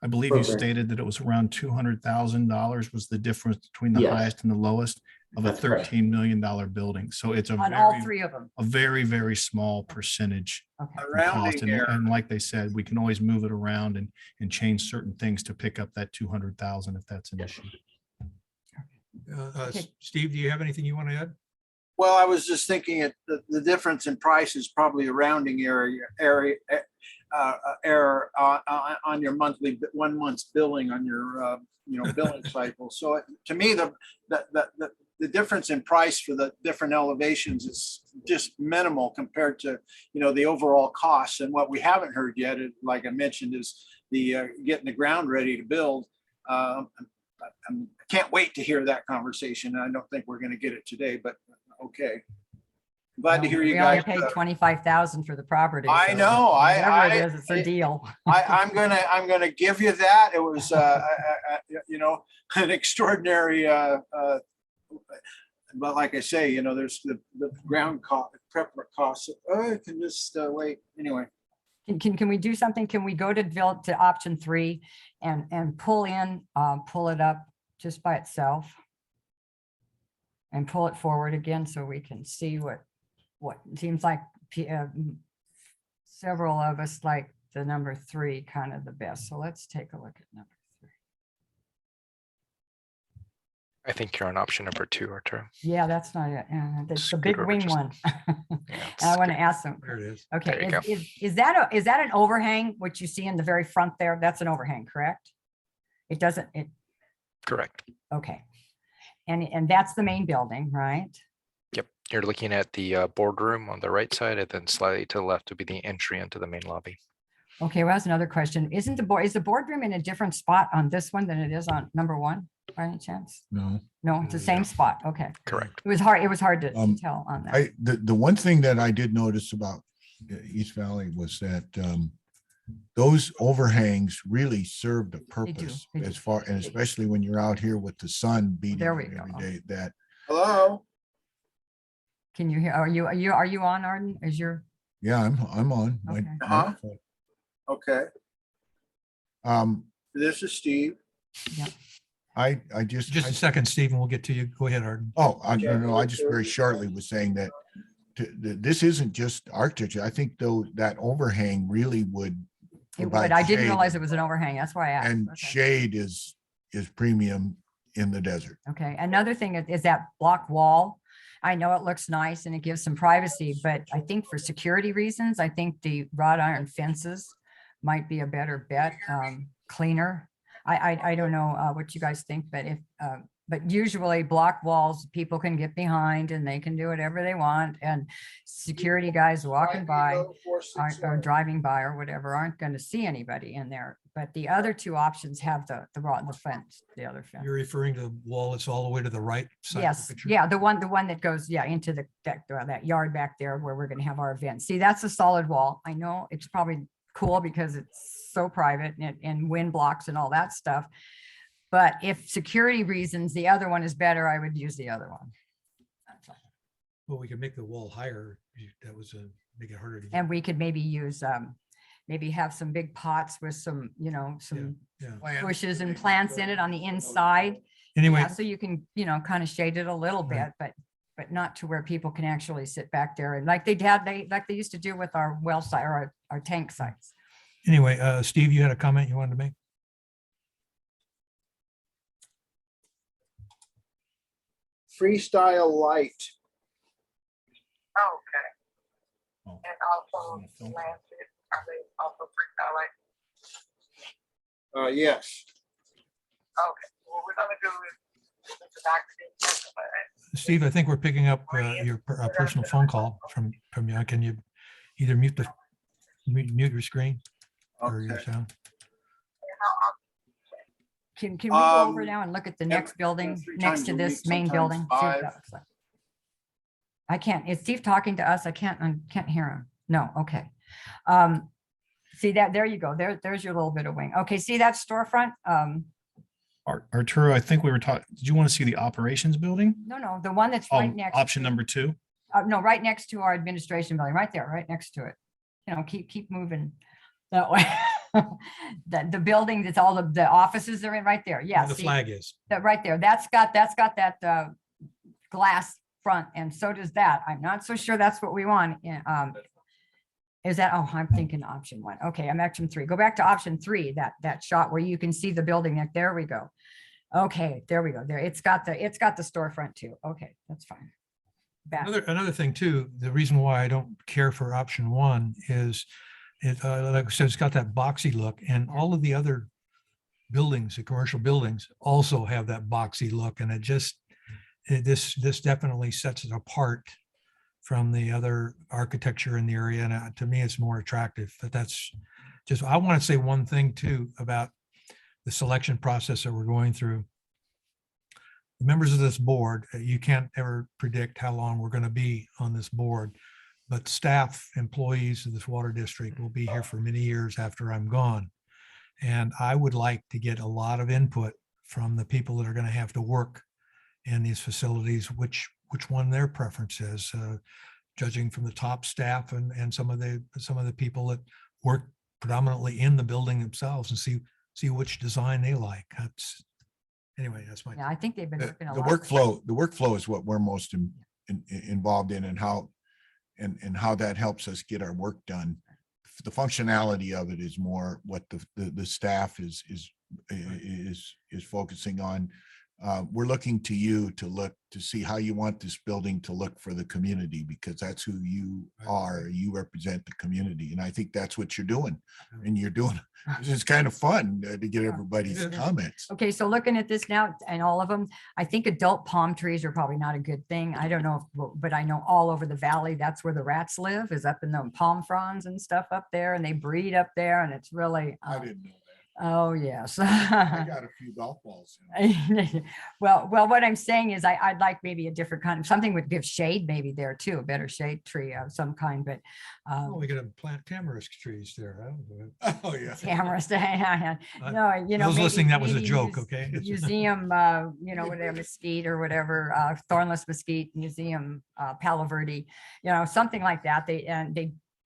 G: I believe you
I: Program.
G: stated that it was around $200,000 was the difference between the
I: Yes.
G: highest and the lowest of a
I: That's correct.
G: $13 million building. So it's
D: On all 3 of them.
G: a very, very small percentage
D: Okay.
K: A
G: of
K: rounding
G: cost. And
K: error.
G: like they said, we can always move it around and change certain things to pick up that 200,000 if that's an issue.
D: Okay.
A: Steve, do you have anything you want to add?
K: Well, I was just thinking the difference in price is probably a rounding area. error on your monthly, 1 month's billing on your, billing cycle. So to me, the difference in price for the different elevations is just minimal compared to, the overall costs. And what we haven't heard yet, like I mentioned, is the getting the ground ready to build. I can't wait to hear that conversation. I don't think we're going to get it today, but okay. Glad to hear you
D: We only
K: guys.
D: paid 25,000 for the property.
K: I
D: so
K: know,
D: Whatever it is, it's a deal.
K: I'm gonna give you that. It was, an extraordinary, but like I say, there's the ground cost, prep costs. I can just wait. Anyway.
D: Can we do something? Can we go to option 3 and pull it up just by itself? And pull it forward again so we can see what seems like several of us like the number 3 kind of the best. So let's take a look at number 3.
F: I think you're on option number 2, Arturo.
D: Yeah, that's not it. That's the
F: Scoot
D: big
F: over
D: wing
F: just-
D: one.
F: Yeah,
D: And I want to
F: scoot-
D: ask them.
A: There it is.
F: There
D: Okay,
F: you go.
D: is that an overhang, which you see in the very front there? That's an overhang, correct? It doesn't,
F: Correct.
D: okay. And that's the main building, right?
F: Yep. You're looking at the boardroom on the right side, and then slightly to the left would be the entry into the main lobby.
D: Okay, well, that's another question. Is the boardroom in a different spot on this one than it is on number 1 by any chance?
C: No.
D: No, it's the same
F: No.
D: spot. Okay.
F: Correct.
D: It was hard to tell on that.
C: The one thing that I did notice about East Valley was that those overhangs really served a purpose
D: they do.
C: as far, and especially when you're out here with the sun beating
D: There we
C: you every
D: go.
C: day, that,
K: Hello.
D: Can you hear, are you on, Arden? Is your,
C: yeah, I'm on. my
D: Okay.
C: microphone.
K: Okay. This is Steve.
C: I just.
A: Just a second, Stephen, we'll get to you. Go ahead, Arden.
C: Oh, no, I just very shortly was saying that this isn't just architecture. I think though that overhang really would.
D: it
C: provide
D: would, I didn't
C: shade,
D: realize it was an overhang. That's why I asked.
C: and
D: Okay.
C: shade is premium in the desert.
D: Okay, another thing is that block wall. I know it looks nice and it gives some privacy, but I think for security reasons, I think the wrought iron fences might be a better bet, cleaner. I don't know what you guys think, but but usually block walls, people can get behind and they can do whatever they want. And security guys walking by or driving by or whatever aren't going to see anybody in there. But the other 2 options have the fence, the other fence.
A: You're referring to the wall that's all the way to the right side of the
D: Yes,
A: picture?
D: yeah, the one that goes, into that yard back there where we're gonna have our event. See, that's a solid wall. I know it's probably cool because it's so private and wind blocks and all that stuff. But if security reasons, the other one is better, I would use the other one. That's all.
A: Well, we could make the wall higher. That was make it harder to get.
D: And we could maybe use, maybe have some big pots with some, some
A: Yeah.
D: bushes and plants in it on the inside.
A: Anyway,
D: Yeah, so you can, kind of shade it a little bit, but not to where people can actually sit back there and like they used to do with our well site or our tank sites.
A: anyway, Steve, you had a comment you wanted to make?
K: Freestyle light.
L: Okay.
C: Oh.
L: And also landscape, are they also freestyle light?
K: Yes.
L: Okay, what we're gonna do is the document.
A: Steve, I think we're picking up your personal phone call from you. Can you either mute your screen or your
K: Okay.
A: sound?
D: Can we go over
K: Um,
D: now and look at the
K: yeah,
D: next building
K: 3
D: next
K: times
D: to
K: a
D: this
K: week,
D: main
K: sometimes
D: building? See what
K: 5.
D: that looks like. I can't, is Steve talking to us? I can't hear him. No, okay. See that, there you go. There's your little bit of wing. Okay, see that storefront?
G: Arturo, I think we were talking, did you want to see the operations building?
D: No, the one that's
G: Oh,
D: right next.
G: option
D: to-
G: number 2.
D: No, right next to our administration building, right there, right next to it. Keep moving that way. The building that's all the offices are in right there. Yeah.
A: Where the
D: see,
A: flag is.
D: that right there. That's got that glass front, and so does that. I'm not so sure that's what we want. Is that, oh, I'm thinking option 1. Okay, I'm option 3. Go back to option 3, that shot where you can see the building. There we go. Okay, there we go. There, it's got the storefront too. Okay, that's fine. Back.
A: Another thing too, the reason why I don't care for option 1 is It, like I said, it's got that boxy look, and all of the other buildings, the commercial buildings also have that boxy look, and this definitely sets it apart from the other architecture in the area. And to me, it's more attractive, but that's just, I want to say one thing too about the selection process that we're going through. The members of this board, you can't ever predict how long we're going to be on this board, but staff, employees of this water district will be here for many years after I'm gone. And I would like to get a lot of input from the people that are going to have to work in these facilities, which one their preference is, judging from the top staff and some of the people that work predominantly in the building themselves, and see which design they like. Anyway, that's my.
D: Yeah, I think they've been working a
C: The
D: lot.
C: workflow is what we're most involved in, and how that helps us get our work done. The functionality of it is more what the staff is focusing on. We're looking to you to see how you want this building to look for the community, because that's who you are. You represent the community, and I think that's what you're doing. And you're doing. It's kind of fun to get everybody's comments.
D: Okay, so looking at this now and all of them, I think adult palm trees are probably not a good thing. I don't know, but I know all over the valley, that's where the rats live, is up in the palm fronds and stuff up there, and they breed up there, and it's really.
C: I didn't know that.
D: Oh, yes.
C: I got a few golf balls.
D: Well, what I'm saying is I'd like maybe a different kind of, something would give shade maybe there too, a better shade tree of some kind, but.
A: Oh, we got to plant tamarisk trees there.
C: Oh, yeah.
D: Tamarisk, no, you know.
A: I was
D: maybe-
A: listening, that was a
D: maybe
A: joke,
D: mus-
A: okay?
D: Museum, whatever, mesquite or whatever, thornless mesquite, museum, Palo Verde, something like that.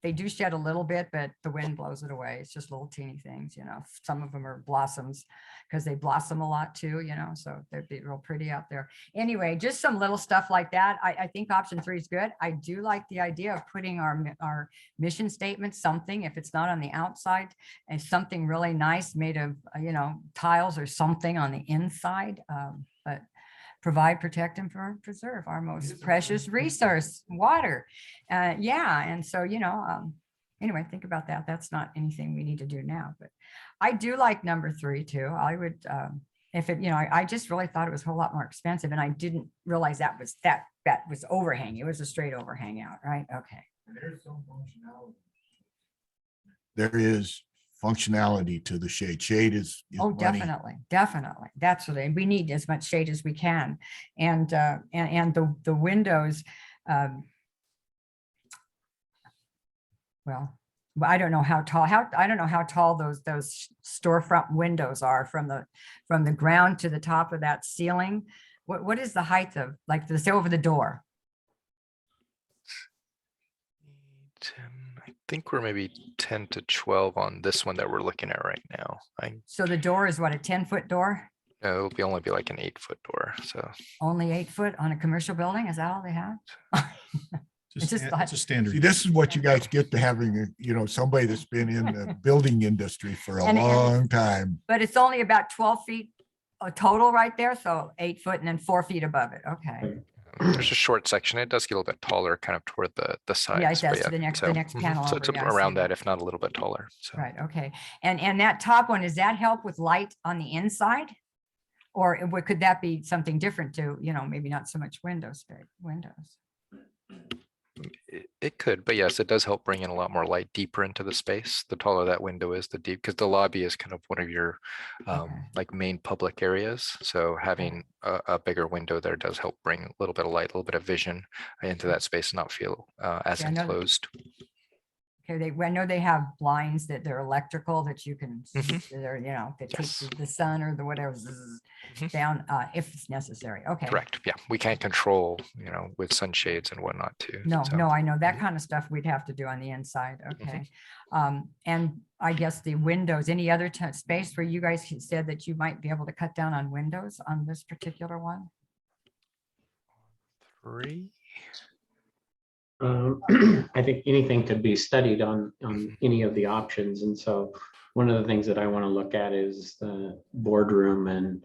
D: They do shed a little bit, but the wind blows it away. It's just little teeny things, some of them are blossoms because they blossom a lot too, so they'd be real pretty out there. Anyway, just some little stuff like that. I think option 3 is good. I do like the idea of putting our mission statement, something, if it's not on the outside, and something really nice made of, tiles or something on the inside. But provide, protect, and preserve our most precious resource, water. Yeah, and so, anyway, think about that. That's not anything we need to do now, but I do like number 3 too. I would, if it, I just really thought it was a whole lot more expensive, and I didn't realize that was overhang. It was a straight overhang out, right? Okay.
C: There's some functionality. There is functionality to the shade. Shade is
D: Oh,
C: money.
D: definitely. That's what we need, as much shade as we can. And the windows, well, I don't know how tall those storefront windows are from the ground to the top of that ceiling. What is the height of, like, say over the door?
F: I think we're maybe 10 to 12 on this one that we're looking at right now.
D: So the door is what, a 10-foot door?
F: It'll only be like an 8-foot door. So
D: Only 8 foot on a commercial building? Is that all they have?
G: Just
D: just
G: a
D: thought-
G: standard.
C: See, this is what you guys get to having, somebody that's been in the building industry for a
D: And-
C: long time.
D: But it's only about 12 feet total right there. So 8 foot and then 4 feet above it. Okay.
F: there's a short section. It does get a little bit taller kind of toward the sides.
D: Yeah, it
F: but
D: does to the next
F: mhm.
D: panel
F: So it's
D: over, yeah, I see
F: around
D: that.
F: that, if not a little bit taller. So.
D: Right. Okay. And that top one, does that help with light on the inside? Or could that be something different too? Maybe not so much windows.
F: It could, but yes, it does help bring in a lot more light deeper into the space. The taller that window is, the deep, because the lobby is kind of one of your
D: Okay.
F: like main public areas. So having a bigger window there does help bring a little bit of light, a little bit of vision into that space and not feel as
D: Yeah, I know that-
F: enclosed.
D: Okay, I know they have blinds that they're electrical that you can,
F: Mhm.
D: they're, that takes
F: Yes.
D: the sun or the whatever
F: Mhm.
D: down, if it's necessary. Okay.
F: Correct. Yeah, we can't control, with sunshades and whatnot too.
D: No,
F: so.
D: no, I know that kind of stuff we'd have to do on the inside. Okay. And I guess the windows, any other space where you guys said that you might be able to cut down on windows on this particular one?
F: 3.
I: I think anything could be studied on any of the options. And so one of the things that I want to look at is the boardroom, and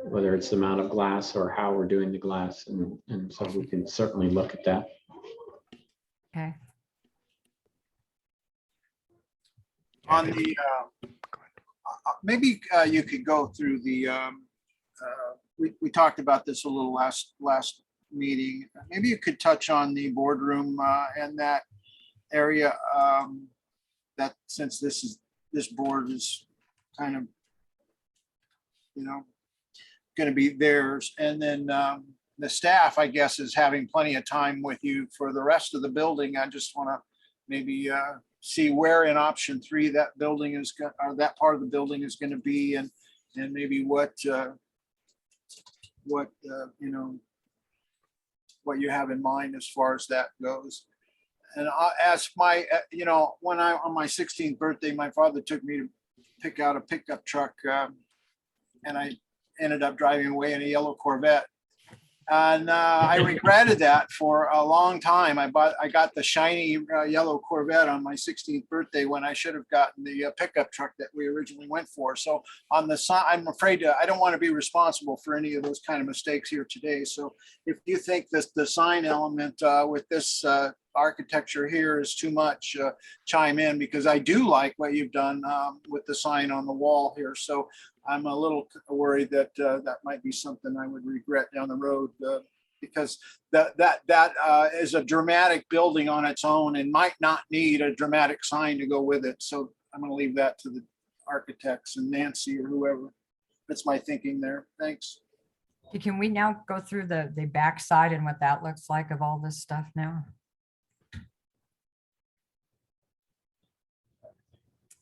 I: whether it's the amount of glass or how we're doing the glass. And so we can certainly look at that.
D: Okay.
K: On the, maybe you could go through the, we talked about this a little last meeting. Maybe you could touch on the boardroom and that area, that since this board is kind of, going to be theirs. And then the staff, I guess, is having plenty of time with you for the rest of the building. I just want to maybe see where in option 3 that building is, or that part of the building is going to be, and maybe what what you have in mind as far as that goes. And as my, when on my 16th birthday, my father took me to pick out a pickup truck, and I ended up driving away in a yellow Corvette. And I regretted that for a long time. I got the shiny yellow Corvette on my 16th birthday when I should have gotten the pickup truck that we originally went for. So on the sign, I'm afraid I don't want to be responsible for any of those kind of mistakes here today. So if you think this the sign element with this architecture here is too much, chime in, because I do like what you've done with the sign on the wall here. So I'm a little worried that that might be something I would regret down the road, because that is a dramatic building on its own and might not need a dramatic sign to go with it. So I'm going to leave that to the architects and Nancy or whoever. That's my thinking there. Thanks.
D: Can we now go through the back side and what that looks like of all this stuff now?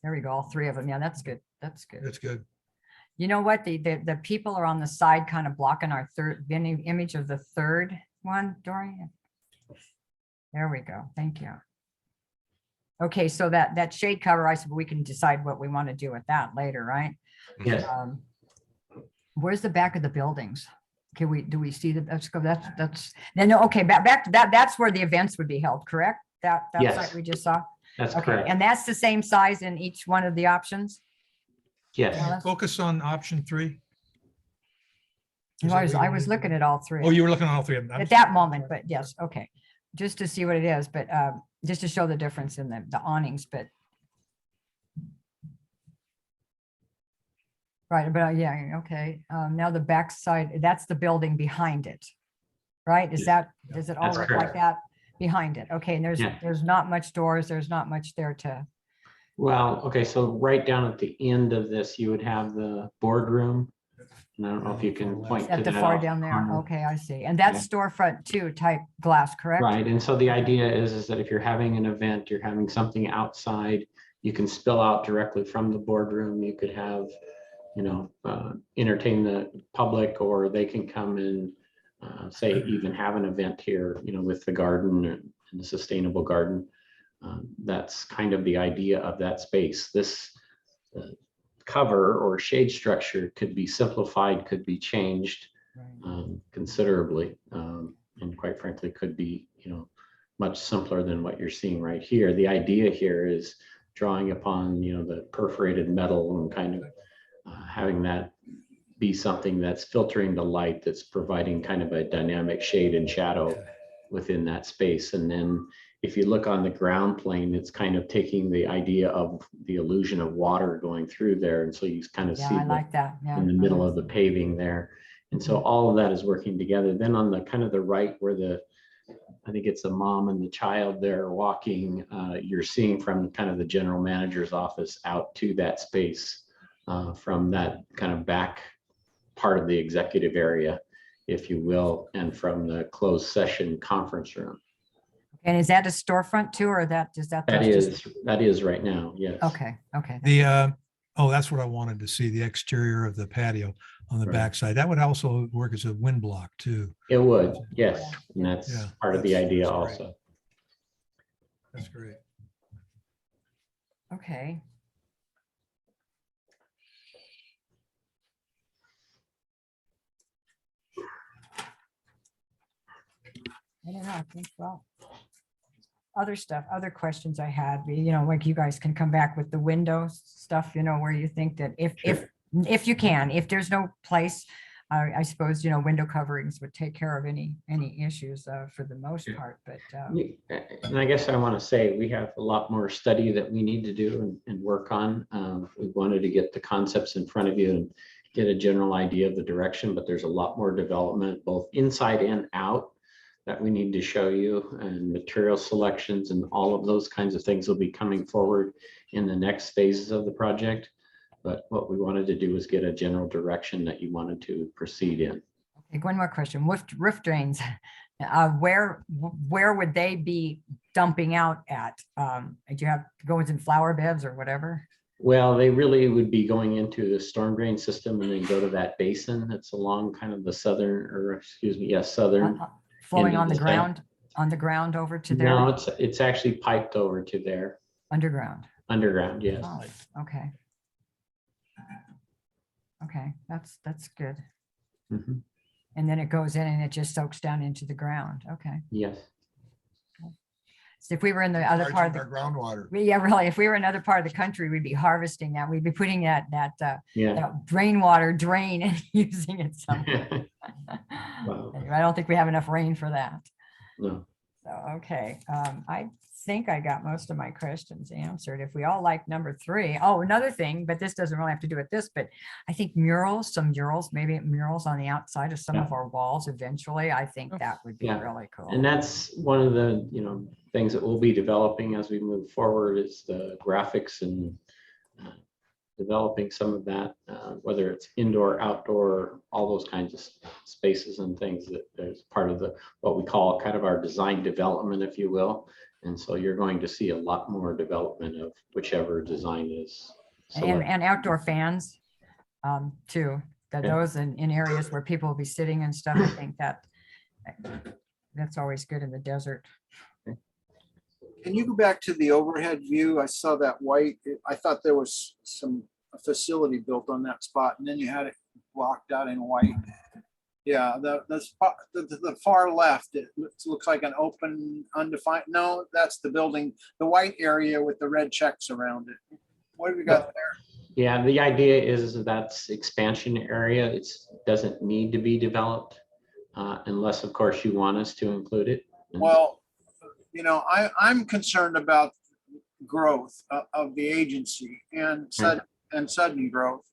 D: There we go, all 3 of them. Yeah, that's good. That's good.
A: That's good.
D: You know what? The people are on the side kind of blocking our third image of the third one, Dorian. There we go. Thank you. Okay, so that shade cover, I said we can decide what we want to do with that later, right?
I: Yes.
D: Where's the back of the buildings? Do we see the, let's go, that's, then, okay, back to that, that's where the events would be held, correct? That
I: Yes.
D: site we just saw?
I: That's
D: Okay,
I: correct.
D: and that's the same size in each one of the options?
I: Yes.
A: Focus on option 3. Is
D: I
A: that
D: was,
A: what you
D: I was
A: wanted to
D: looking
A: do?
D: at all 3.
A: Oh, you were looking at all 3 of them.
D: At that moment, but yes, okay. Just to see what it is, but just to show the difference in the awnings, but. Right, but yeah, okay. Now the back side, that's the building behind it, right? Is that, does it all
I: That's
D: look like
I: correct.
D: that behind it? Okay, and
I: Yeah.
D: there's not much doors, there's not much there to,
I: Well, okay, so right down at the end of this, you would have the boardroom. And I don't know if you can point to
D: at the
I: that.
D: far
I: off
D: down there.
I: corner.
D: Okay, I see. And that's storefront too, type glass, correct?
I: Right, and so the idea is that if you're having an event, you're having something outside, you can spill out directly from the boardroom. You could have, entertain the public, or they can come and say even have an event here, with the garden and the sustainable garden. That's kind of the idea of that space. This cover or shade structure could be simplified, could be changed considerably, and quite frankly could be much simpler than what you're seeing right here. The idea here is drawing upon the perforated metal and kind of having that be something that's filtering the light, that's providing kind of a dynamic shade and shadow within that space. And then if you look on the ground plane, it's kind of taking the idea of the illusion of water going through there. And so you kind of
D: Yeah,
I: see
D: I like that. Yeah.
I: in the middle of the paving there. And so all of that is working together. Then on the kind of the right where I think it's the mom and the child there walking, you're seeing from kind of the general manager's office out to that space from that kind of back part of the executive area, if you will, and from the closed session conference room.
D: And is that a storefront too, or that
I: That is right now, yes.
D: Okay, okay.
A: That's what I wanted to see, the exterior of the patio on the
I: Right.
A: backside. That would also work as a wind block too.
I: It would, yes, and that's
A: Yeah,
I: part of the
A: that's
I: idea
A: great.
I: also.
A: That's great.
D: Okay. I don't know, I think, well, other stuff, other questions I had, like you guys can come back with the window stuff, where you think that if you can, if there's no place, I suppose, window coverings would take care of any issues for the most part, but
I: And I guess I want to say, we have a lot more study that we need to do and work on. We wanted to get the concepts in front of you and get a general idea of the direction, but there's a lot more development, both inside and out, that we need to show you, and material selections and all of those kinds of things will be coming forward in the next phases of the project. But what we wanted to do was get a general direction that you wanted to proceed in.
D: okay, one more question. Roof drains, where would they be dumping out at? Do you have goes in flower beds or whatever?
I: Well, they really would be going into the storm drain system and then go to that basin that's along kind of the southern, or excuse me, yes, southern.
D: Flowing
I: into
D: on the
I: site.
D: ground over to there?
I: No, it's actually piped over to there,
D: Underground.
I: underground, yes.
D: Oh, okay. Okay, that's good.
I: Mhm.
D: And then it goes in and it just soaks down into the ground. Okay.
I: Yes.
D: So if we were in the other part of
C: Charging
D: the,
C: our groundwater.
D: yeah, really, if we were in another part of the country, we'd be harvesting that. We'd be putting
I: Yeah.
D: that rainwater drain and using it somewhere.
I: Wow.
D: Anyway, I don't think we have enough rain for that.
I: No.
D: So, okay, I think I got most of my questions answered. If we all like number 3. Oh, another thing, but this doesn't really have to do with this, but I think some murals, maybe murals on the outside of some
I: Yeah.
D: of our walls eventually. I think that would be
I: Yeah.
D: really cool.
I: And that's one of the, things that we'll be developing as we move forward, is the graphics and developing some of that, whether it's indoor, outdoor, all those kinds of spaces and things that is part of what we call kind of our design development, if you will. And so you're going to see a lot more development of whichever design is selected.
D: And outdoor fans too, that
I: Yeah.
D: those in areas where people will be sitting and stuff. I think that's always good in the desert.
K: Can you go back to the overhead view? I saw that white. I thought there was a facility built on that spot, and then you had it blocked out in white. Yeah, the far left, it looks like an open, undefined. No, that's the building, the white area with the red checks around it. What have we got there?
I: Yeah, the idea is that's expansion area. It doesn't need to be developed unless, of course, you want us to include it.
K: Well, I'm concerned about growth of the agency and sudden growth.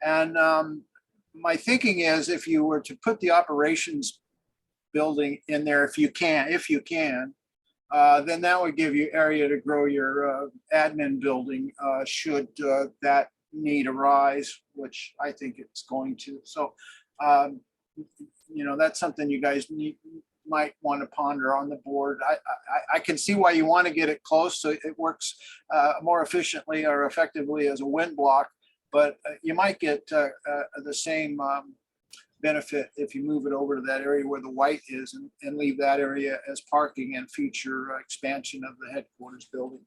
K: And my thinking is, if you were to put the operations building in there, if you can, then that would give you area to grow your admin building should that need arise, which I think it's going to. So, that's something you guys might want to ponder on the board. I can see why you want to get it close so it works more efficiently or effectively as a wind block, but you might get the same benefit if you move it over to that area where the white is and leave that area as parking and future expansion of the headquarters building.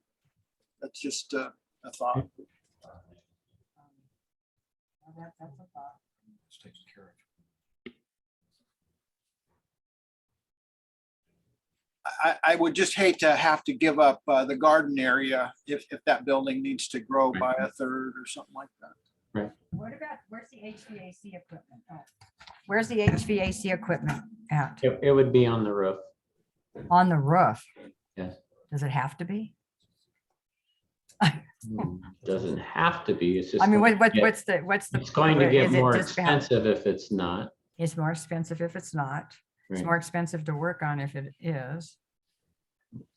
K: That's just a thought.
A: It's taken care of.
K: I would just hate to have to give up the garden area if that building needs to grow by a third or something like that.
D: Where's the HVAC equipment? Where's the HVAC equipment at?
I: It would be on the roof.
D: On the roof?
I: Yes.
D: Does it have to be?
I: Doesn't have to be. It's just.
D: I mean,
I: going to
D: what's
I: get-
D: the?
I: It's going to get
D: is it
I: more
D: just about-
I: expensive if it's not.
D: It's more expensive if it's not. It's
I: Right.
D: more expensive to work on if it is.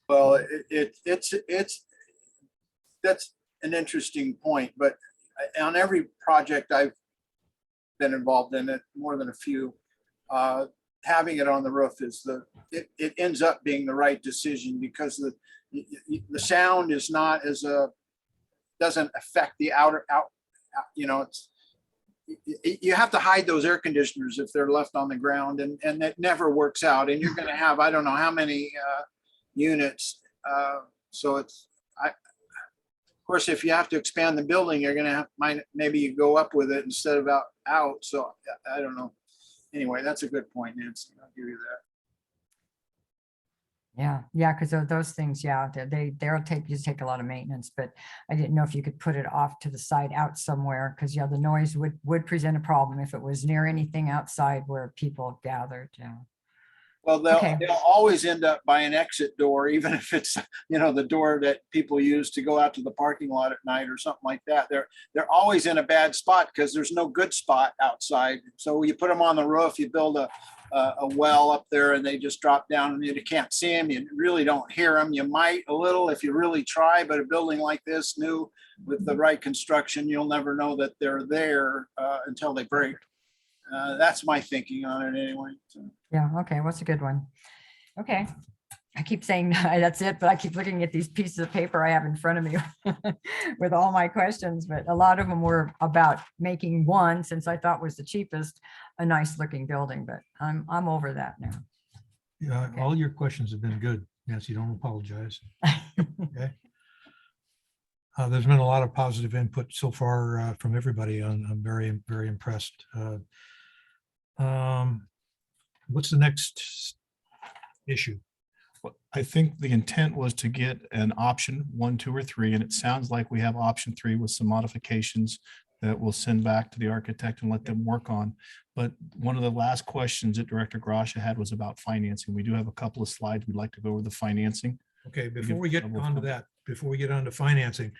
K: Well, it's that's an interesting point, but on every project I've been involved in, it more than a few, having it on the roof is it ends up being the right decision because the sound is not doesn't affect the outer it's you have to hide those air conditioners if they're left on the ground, and it never works out, and you're going to have I don't know how many units, so it's of course if you have to expand the building, you're going to have maybe you go up with it instead of out. So I don't know. Anyway, that's a good point, Nancy. I'll give you
D: Yeah, because those things, yeah, they'll take a lot of maintenance, but I didn't know if you could put it off to the side out somewhere, because yeah, the noise would present a problem if it was near anything outside where people gathered, yeah.
K: Well,
D: Okay.
K: they'll always end up by an exit door, even if it's, the door that people use to go out to the parking lot at night or something like that. They're always in a bad spot because there's no good spot outside. So you put them on the roof, you build a well up there, and they just drop down and you can't see them. You really don't hear them. You might a little if you really try, but a building like this, new with the right construction, you'll never know that they're there until they break. That's my thinking on it anyway. So.
D: Yeah, okay, what's a good one? Okay, I keep saying that's it, but I keep looking at these pieces of paper I have in front of me with all my questions, but a lot of them were about making one, since I thought was the cheapest, a nice looking building, but I'm over that now.
A: Yeah,
D: Okay.
A: all your questions have been good, Nancy, don't apologize. Okay. There's been a lot of positive input so far from everybody. I'm very, very impressed. What's the next issue?
G: Well, I think the intent was to get an option 1, 2, or 3, and it sounds like we have option 3 with some modifications that we'll send back to the architect and let them work on. But one of the last questions that Director Grasha had was about financing. We do have a couple of slides. We'd like to go over the financing.
A: Okay, before we get onto that, before we get onto financing,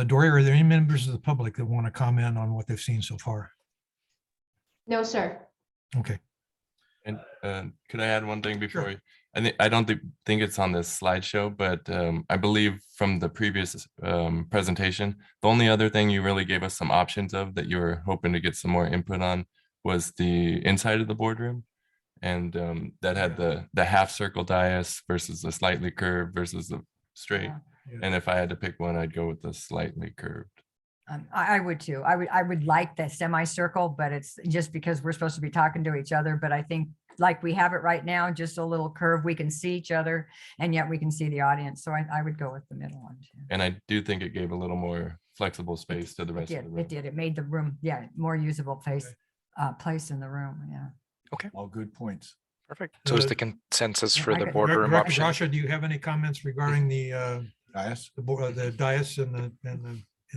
A: Dory, are there any members of the public that want to comment on what they've seen so far?
B: No, sir.
A: Okay.
H: And could I add one thing before?
A: Sure.
H: I don't think it's on this slideshow, but I believe from the previous presentation, the only other thing you really gave us some options of that you were hoping to get some more input on was the inside of the boardroom. And that had the half circle dais versus the slightly curved versus the straight.
A: Yeah.
H: And if I had to pick one, I'd go with the slightly curved.
D: I would too. I would like the semicircle, but it's just because we're supposed to be talking to each other. But I think like we have it right now, just a little curve, we can see each other and yet we can see the audience. So I would go with the middle one too.
H: And I do think it gave a little more flexible space to the rest of the room.
D: It did. It made the room, yeah, more usable place in the room. Yeah.
F: Okay,
C: All good points.
F: perfect. So is the consensus for the
D: I-
F: boardroom
A: Director
F: option?
A: Grasha, do you have any comments regarding the
C: Dias?
A: the dais in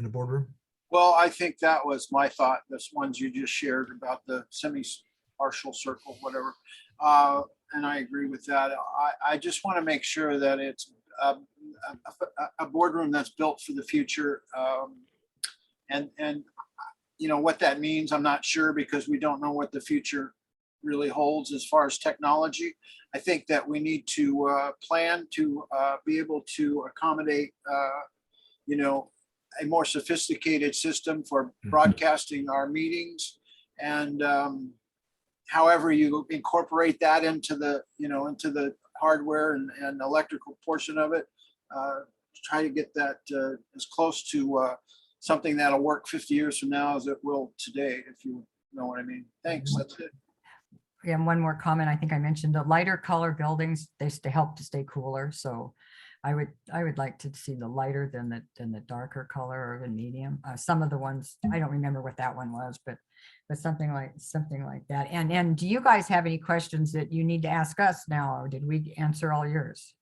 A: the boardroom?
K: Well, I think that was my thought, this ones you just shared about the semi-partial circle, whatever. And I agree with that. I just want to make sure that it's a boardroom that's built for the future. And what that means, I'm not sure, because we don't know what the future really holds as far as technology. I think that we need to plan to be able to accommodate, a more sophisticated system for broadcasting our meetings. And however you incorporate that into the hardware and electrical portion of it, try to get that as close to something that'll work 50 years from now as it will today, if you know what I mean. Thanks, that's it.
D: Yeah, and one more comment. I think I mentioned the lighter color buildings, they help to stay cooler. So I would like to see the lighter than the darker color or the medium. Some of the ones, I don't remember what that one was, but something like that. And do you guys have any questions that you need to ask us now, or did we answer all yours?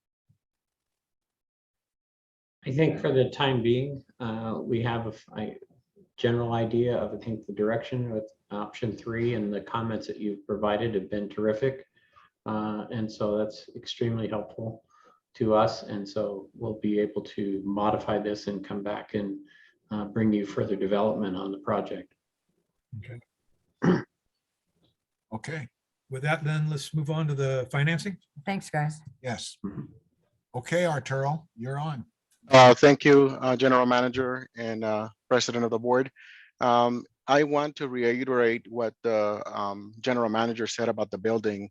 I: I think for the time being, we have a general idea of, I think, the direction with option 3, and the comments that you've provided have been terrific. And so that's extremely helpful to us. And so we'll be able to modify this and come back and bring you further development on the project.
A: Okay.
C: Okay,
A: With that, then let's move on to the financing.
D: Thanks, guys.
C: yes. Okay, Arturo, you're on.
M: Thank you, General Manager and President of the Board. I want to reiterate what the General Manager said about the building.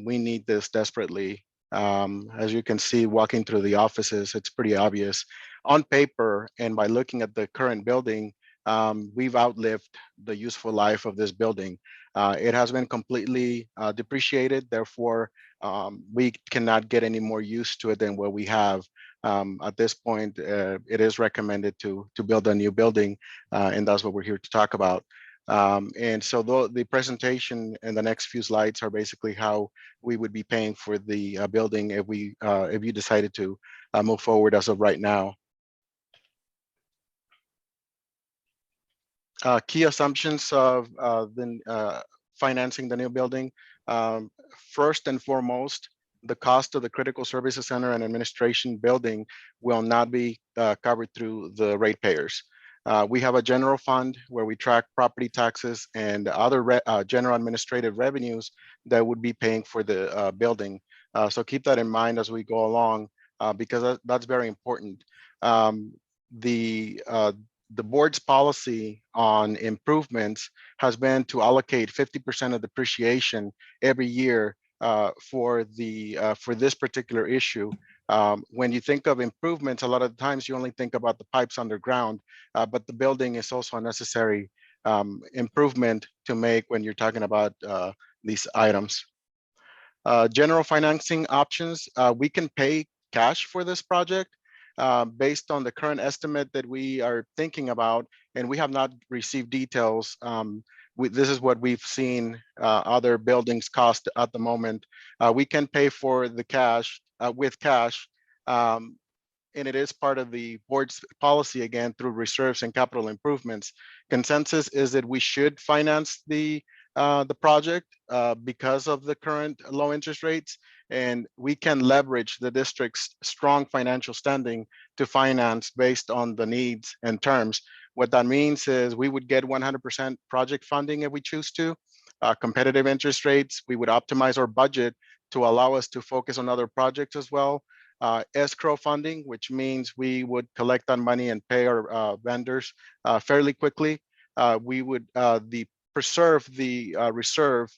M: We need this desperately. As you can see, walking through the offices, it's pretty obvious. On paper, and by looking at the current building, we've outlived the useful life of this building. It has been completely depreciated. Therefore, we cannot get any more use to it than what we have. At this point, it is recommended to build a new building, and that's what we're here to talk about. And so the presentation and the next few slides are basically how we would be paying for the building if you decided to move forward as of right now. Key assumptions of financing the new building. First and foremost, the cost of the critical services center and administration building will not be covered through the ratepayers. We have a general fund where we track property taxes and other general administrative revenues that would be paying for the building. So keep that in mind as we go along, because that's very important. The board's policy on improvements has been to allocate 50% of depreciation every year for this particular issue. When you think of improvements, a lot of times you only think about the pipes underground, but the building is also a necessary improvement to make when you're talking about these items. General financing options, we can pay cash for this project based on the current estimate that we are thinking about, and we have not received details. This is what we've seen other buildings cost at the moment. We can pay for the cash with cash, and it is part of the board's policy, again, through reserves and capital improvements. Consensus is that we should finance the project because of the current low interest rates, and we can leverage the district's strong financial standing to finance based on the needs and terms. What that means is we would get 100% project funding if we choose to, competitive interest rates. We would optimize our budget to allow us to focus on other projects as well. Escrow funding, which means we would collect that money and pay our vendors fairly quickly. We would preserve the reserve,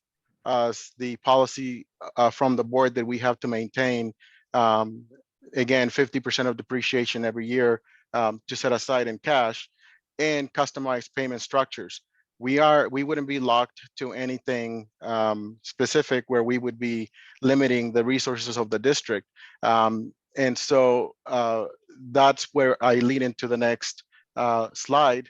M: the policy from the board that we have to maintain, again, 50% of depreciation every year to set aside in cash, and customized payment structures. We wouldn't be locked to anything specific where we would be limiting the resources of the district. And so that's where I lead into the next slide.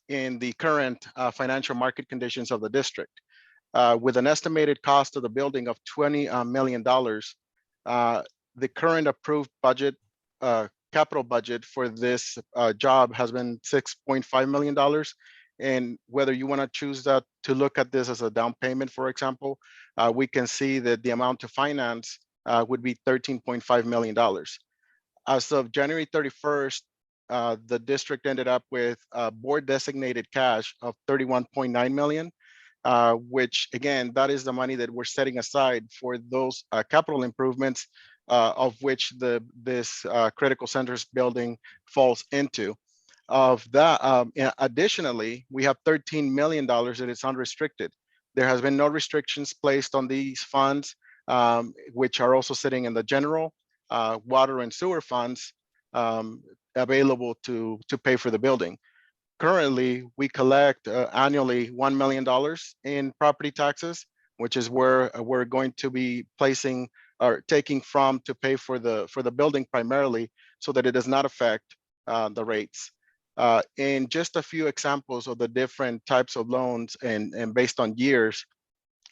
M: In the current financial market conditions of the district, with an estimated cost of the building of $20 million, the current approved budget, capital budget for this job has been $6.5 million. And whether you want to choose that to look at this as a down payment, for example, we can see that the amount to finance would be $13.5 million. As of January 31st, the district ended up with board designated cash of $31.9 million, which again, that is the money that we're setting aside for those capital improvements, of which this critical centers building falls into. Of that, additionally, we have $13 million that is unrestricted. There has been no restrictions placed on these funds, which are also sitting in the general water and sewer funds available to pay for the building. Currently, we collect annually $1 million in property taxes, which is where we're going to be placing or taking from to pay for the building primarily, so that it does not affect the rates. And just a few examples of the different types of loans and based on years,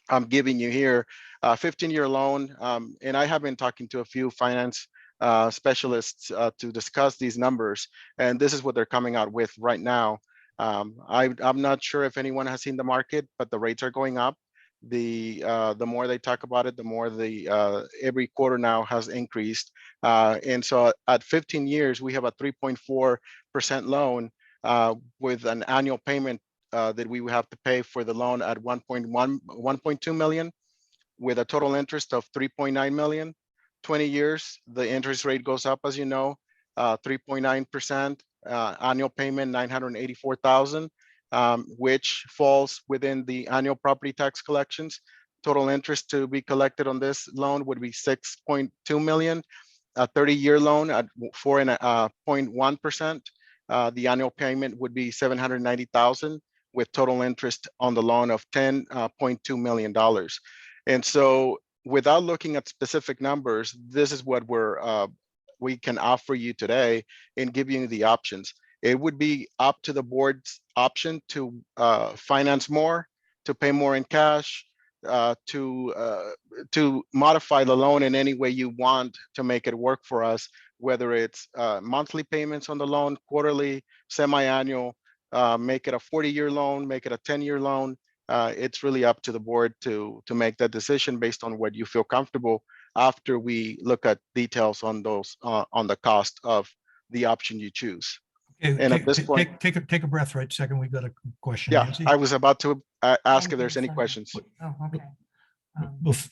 M: I'm giving you here a 15-year loan. And I have been talking to a few finance specialists to discuss these numbers, and this is what they're coming out with right now. I'm not sure if anyone has seen the market, but the rates are going up. The more they talk about it, the more every quarter now has increased. And so at 15 years, we have a 3.4% loan with an annual payment that we would have to pay for the loan at 1.2 million, with a total interest of 3.9 million. 20 years, the interest rate goes up, as you know, 3.9%, annual payment 984,000, which falls within the annual property tax collections. Total interest to be collected on this loan would be 6.2 million. A 30-year loan at 4.1%. The annual payment would be 790,000, with total interest on the loan of $10.2 million. And so, without looking at specific numbers, this is what we can offer you today and give you the options. It would be up to the board's option to finance more, to pay more in cash, to modify the loan in any way you want to make it work for us, whether it's monthly payments on the loan, quarterly, semi-annual, make it a 40-year loan, make it a 10-year loan. It's really up to the board to make that decision based on what you feel comfortable after we look at details on those on the cost of the option you choose.
A: Okay,
M: And at this point,
A: take a breath right a second. We've got a question.
M: yeah,
A: Nancy?
M: I was about to ask
D: Thank
M: if there's
D: you,
M: any
D: Sandra.
M: questions.
D: Oh, okay.
A: Bef-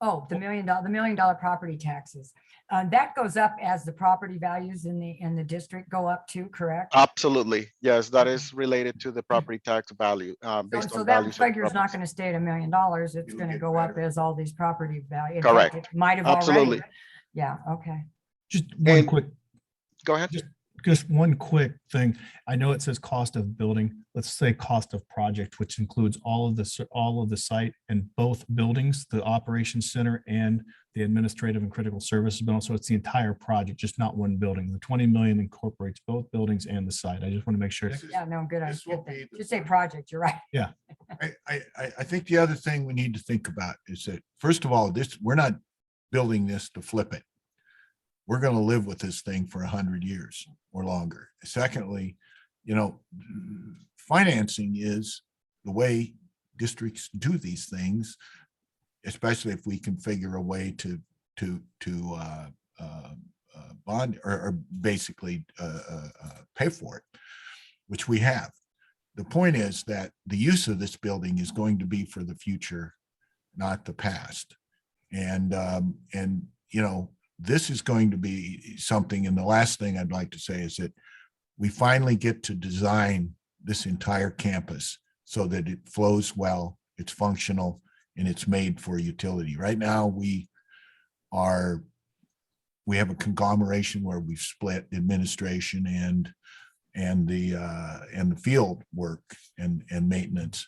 D: Oh, the $1 million property taxes. That goes up as the property values in the district go up too, correct?
M: Absolutely. Yes, that is related to the property tax value, based
D: So
M: on
D: that
M: values. of
D: figure's not
M: properties.
D: going to stay at $1 million. It's
C: It'll
D: going to
C: get
D: go up
C: better.
D: as all these property value. In
M: Correct.
D: fact, it might have already.
M: Absolutely.
D: Yeah, okay.
A: Just one
M: And-
A: quick,
M: Go ahead.
G: Just one quick thing. I know it says cost of building, let's say cost of project, which includes all of the site and both buildings, the operations center and the administrative and critical services building. So it's the entire project, just not one building. The 20 million incorporates both buildings and the site. I just want to make sure.
D: Yeah, no, good.
C: This will be the-
D: Just say project, you're right.
C: I think the other thing we need to think about is that, first of all, we're not building this to flip it. We're going to live with this thing for 100 years or longer. Secondly, financing is the way districts do these things, especially if we can figure a way to bond or basically pay for it, which we have. The point is that the use of this building is going to be for the future, not the past. And this is going to be something, and the last thing I'd like to say is that we finally get to design this entire campus so that it flows well, it's functional, and it's made for utility. Right now, we have a conglomeration where we've split administration and the field work and maintenance.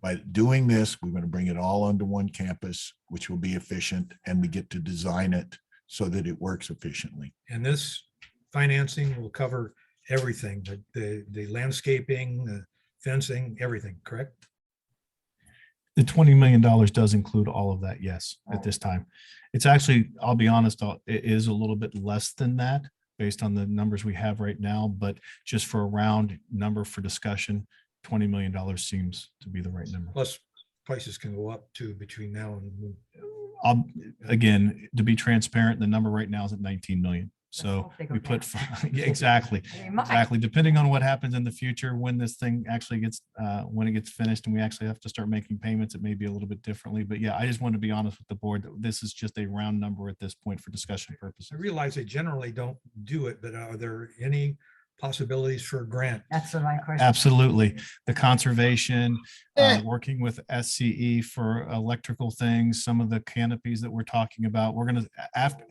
C: By doing this, we're going to bring it all onto one campus, which will be efficient, and we get to design it so that it works efficiently.
A: And this financing will cover everything, the landscaping, the fencing, everything, correct?
G: The $20 million does include all of that, yes, at this time. It's actually, I'll be honest, it is a little bit less than that based on the numbers we have right now, but just for a round number for discussion, $20 million seems to be the right number.
A: Plus prices can go up too between now and.
G: Again, to be transparent, the number right now is at 19 million. So
D: hope they go
G: we put,
D: down.
G: yeah, exactly,
D: They might.
G: exactly. Depending on what happens in the future, when this thing actually gets, when it gets finished and we actually have to start making payments, it may be a little bit differently. But yeah, I just want to be honest with the board that this is just a round number at this point for discussion purposes.
A: I realize they generally don't do it, but are there any possibilities for a grant?
D: That's what my question.
G: Absolutely. The conservation, working with SCE for electrical things, some of the canopies that we're talking about, we're going to, after,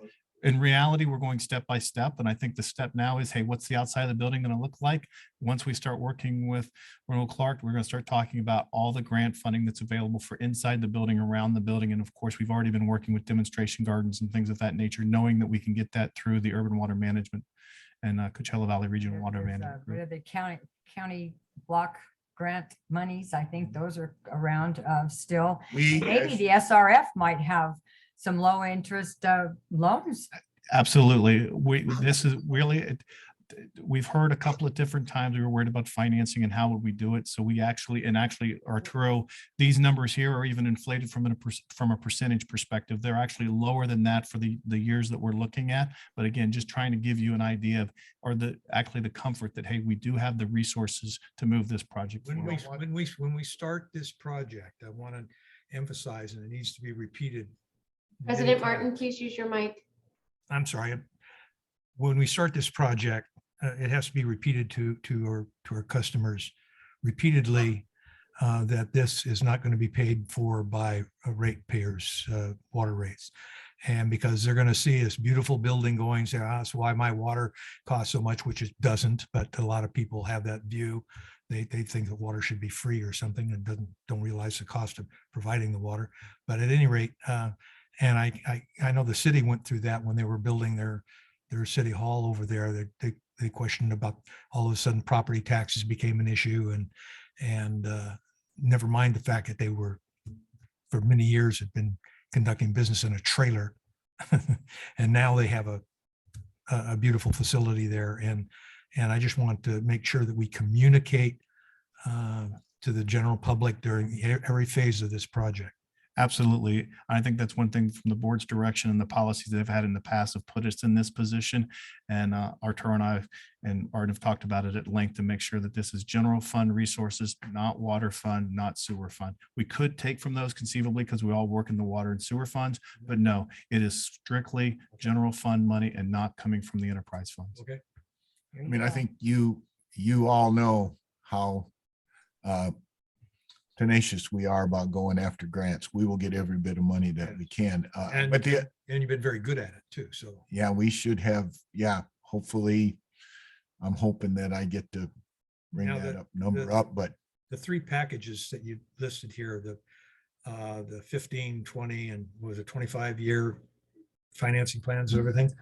G: in reality, we're going step by step. And I think the step now is, hey, what's the outside of the building going to look like? Once we start working with Ronald Clark, we're going to start talking about all the grant funding that's available for inside the building, around the building. And of course, we've already been working with demonstration gardens and things of that nature, knowing that we can get that through the urban water management and Coachella Valley Regional Water
D: There's,
G: Management
D: what
G: Group.
D: are the county block grant monies? I think those are around still.
C: We,
D: Maybe the SRF might have some low interest loans.
G: Absolutely. This is really, we've heard a couple of different times we were worried about financing and how would we do it. So we actually, Arturo, these numbers here are even inflated from a percentage perspective. They're actually lower than that for the years that we're looking at. But again, just trying to give you an idea of, or the comfort that, hey, we do have the resources to move this project forward.
A: When we start this project, I want to emphasize, and it needs to be repeated. many
B: President
A: times.
B: Martin, please use your mic.
A: I'm sorry. When we start this project, it has to be repeated to our customers repeatedly that this is not going to be paid for by ratepayers, water rates. And because they're going to see this beautiful building going, say, that's why my water costs so much, which it doesn't. But a lot of people have that view. They think that water should be free or something and don't realize the cost of providing the water. But at any rate, And I know the city went through that when they were building their city hall over there. They questioned about all of a sudden property taxes became an issue, and never mind the fact that they were for many years had been conducting business in a trailer. And now they have a beautiful facility there. And I just want to make sure that we communicate to the general public during every phase of this project.
G: Absolutely. I think that's one thing from the board's direction and the policies they've had in the past have put us in this position. And Arturo and I and Art have talked about it at length to make sure that this is general fund resources, not water fund, not sewer fund. We could take from those conceivably because we all work in the water and sewer funds, but no, it is strictly general fund money and not coming from the enterprise funds.
A: Okay.
C: I mean, I think you all know how tenacious we are about going after grants. We will get every bit of money that we can.
A: And
C: But
A: you've been very good at it too. So
C: yeah, we should have, hopefully, I'm hoping that I get to bring
A: Now,
C: that number up, but
A: the three packages that you listed here, the 15, 20, and was it 25-year financing plans and everything.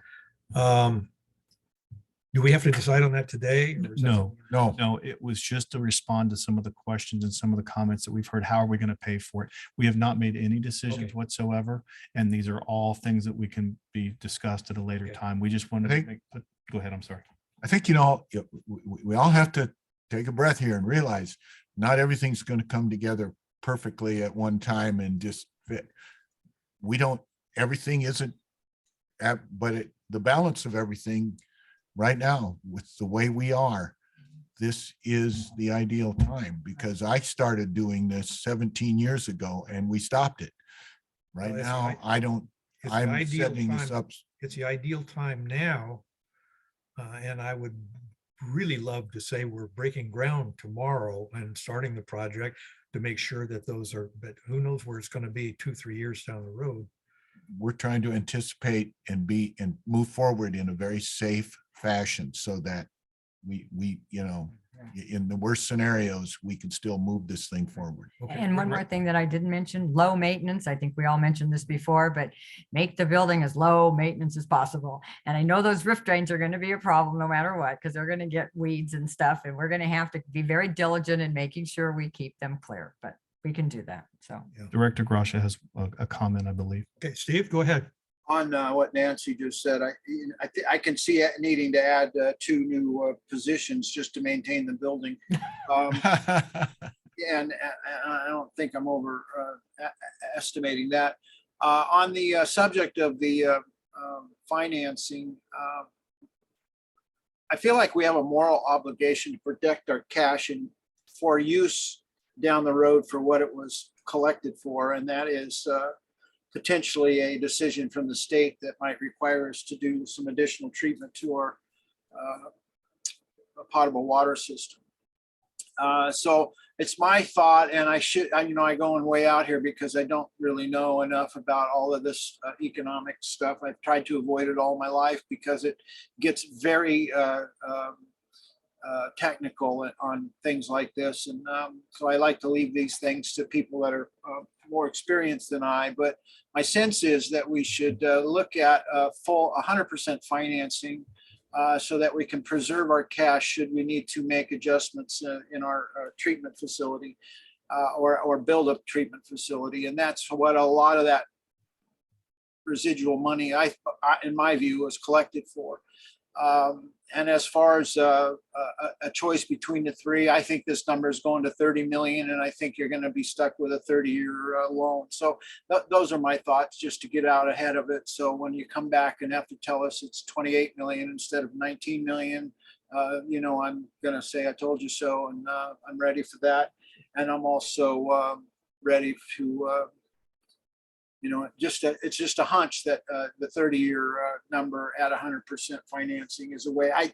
A: Do we have to decide on that today? Or is that
G: No,
A: something-
G: no, it was just to respond to some of the questions and some of the comments that we've heard. How are we going to pay for it? We have not made any decisions
A: Okay.
G: whatsoever. And these are all things that we can be discussed at a later
A: Okay.
G: time. We just wanted
C: I
G: to
C: think-
G: go ahead, I'm sorry.
C: I think, we all have to take a breath here and realize not everything's going to come together perfectly at one time and just fit. Everything isn't, but the balance of everything right now with the way we are, this is the ideal time because I started doing this 17 years ago and we stopped it. Right
A: Well,
C: now,
A: it's the
C: I'm
A: ideal
C: setting this
A: time.
C: up.
A: It's the ideal time now. And I would really love to say we're breaking ground tomorrow and starting the project to make sure that those are, but who knows where it's going to be 2-3 years down the road.
C: We're trying to anticipate and move forward in a very safe fashion so that we, in the worst scenarios, we can still move this thing forward.
A: Okay.
D: And one more thing that I didn't mention, low maintenance. I think we all mentioned this before, but make the building as low maintenance as possible. And I know those roof drains are going to be a problem no matter what, because they're going to get weeds and stuff. And we're going to have to be very diligent in making sure we keep them clear, but we can do that. So.
G: Director Gracia has a comment, I believe.
A: Okay, Steve, go ahead.
K: On what Nancy just said, I can see it needing to add 2 new positions just to maintain the building. And I don't think I'm estimating that. On the subject of the financing, I feel like we have a moral obligation to protect our cash and for use down the road for what it was collected for, and that is potentially a decision from the state that might require us to do some additional treatment to our potable water system. So it's my thought, and I go way out here because I don't really know enough about all of this economic stuff. I've tried to avoid it all my life because it gets very technical on things like this. And so I like to leave these things to people that are more experienced than I, but my sense is that we should look at full 100% financing so that we can preserve our cash should we need to make adjustments in our treatment facility or build a treatment facility. And that's what a lot of that residual money, in my view, was collected for. And as far as a choice between the three, I think this number is going to 30 million, and I think you're going to be stuck with a 30-year loan. So those are my thoughts, just to get out ahead of it. So when you come back and have to tell us it's 28 million instead of 19 million, I'm going to say I told you so, and I'm ready for that. And I'm also ready to. It's just a hunch that the 30-year number at 100% financing is a way. I'm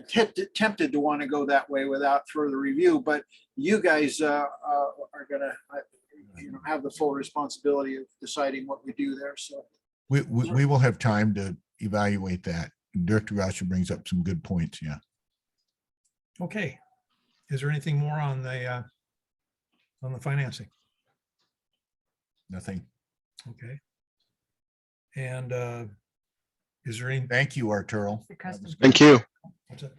K: tempted to want to go that way without further review, but you guys are going to have the full responsibility of deciding what we do there. So
C: we will have time to evaluate that. Director Gracia brings up some good points. Yeah.
A: Okay. Is there anything more on the financing?
C: Nothing.
A: Okay. And is there any?
C: Thank you, Arturo.
D: The custom-
M: Thank you.
A: what's that?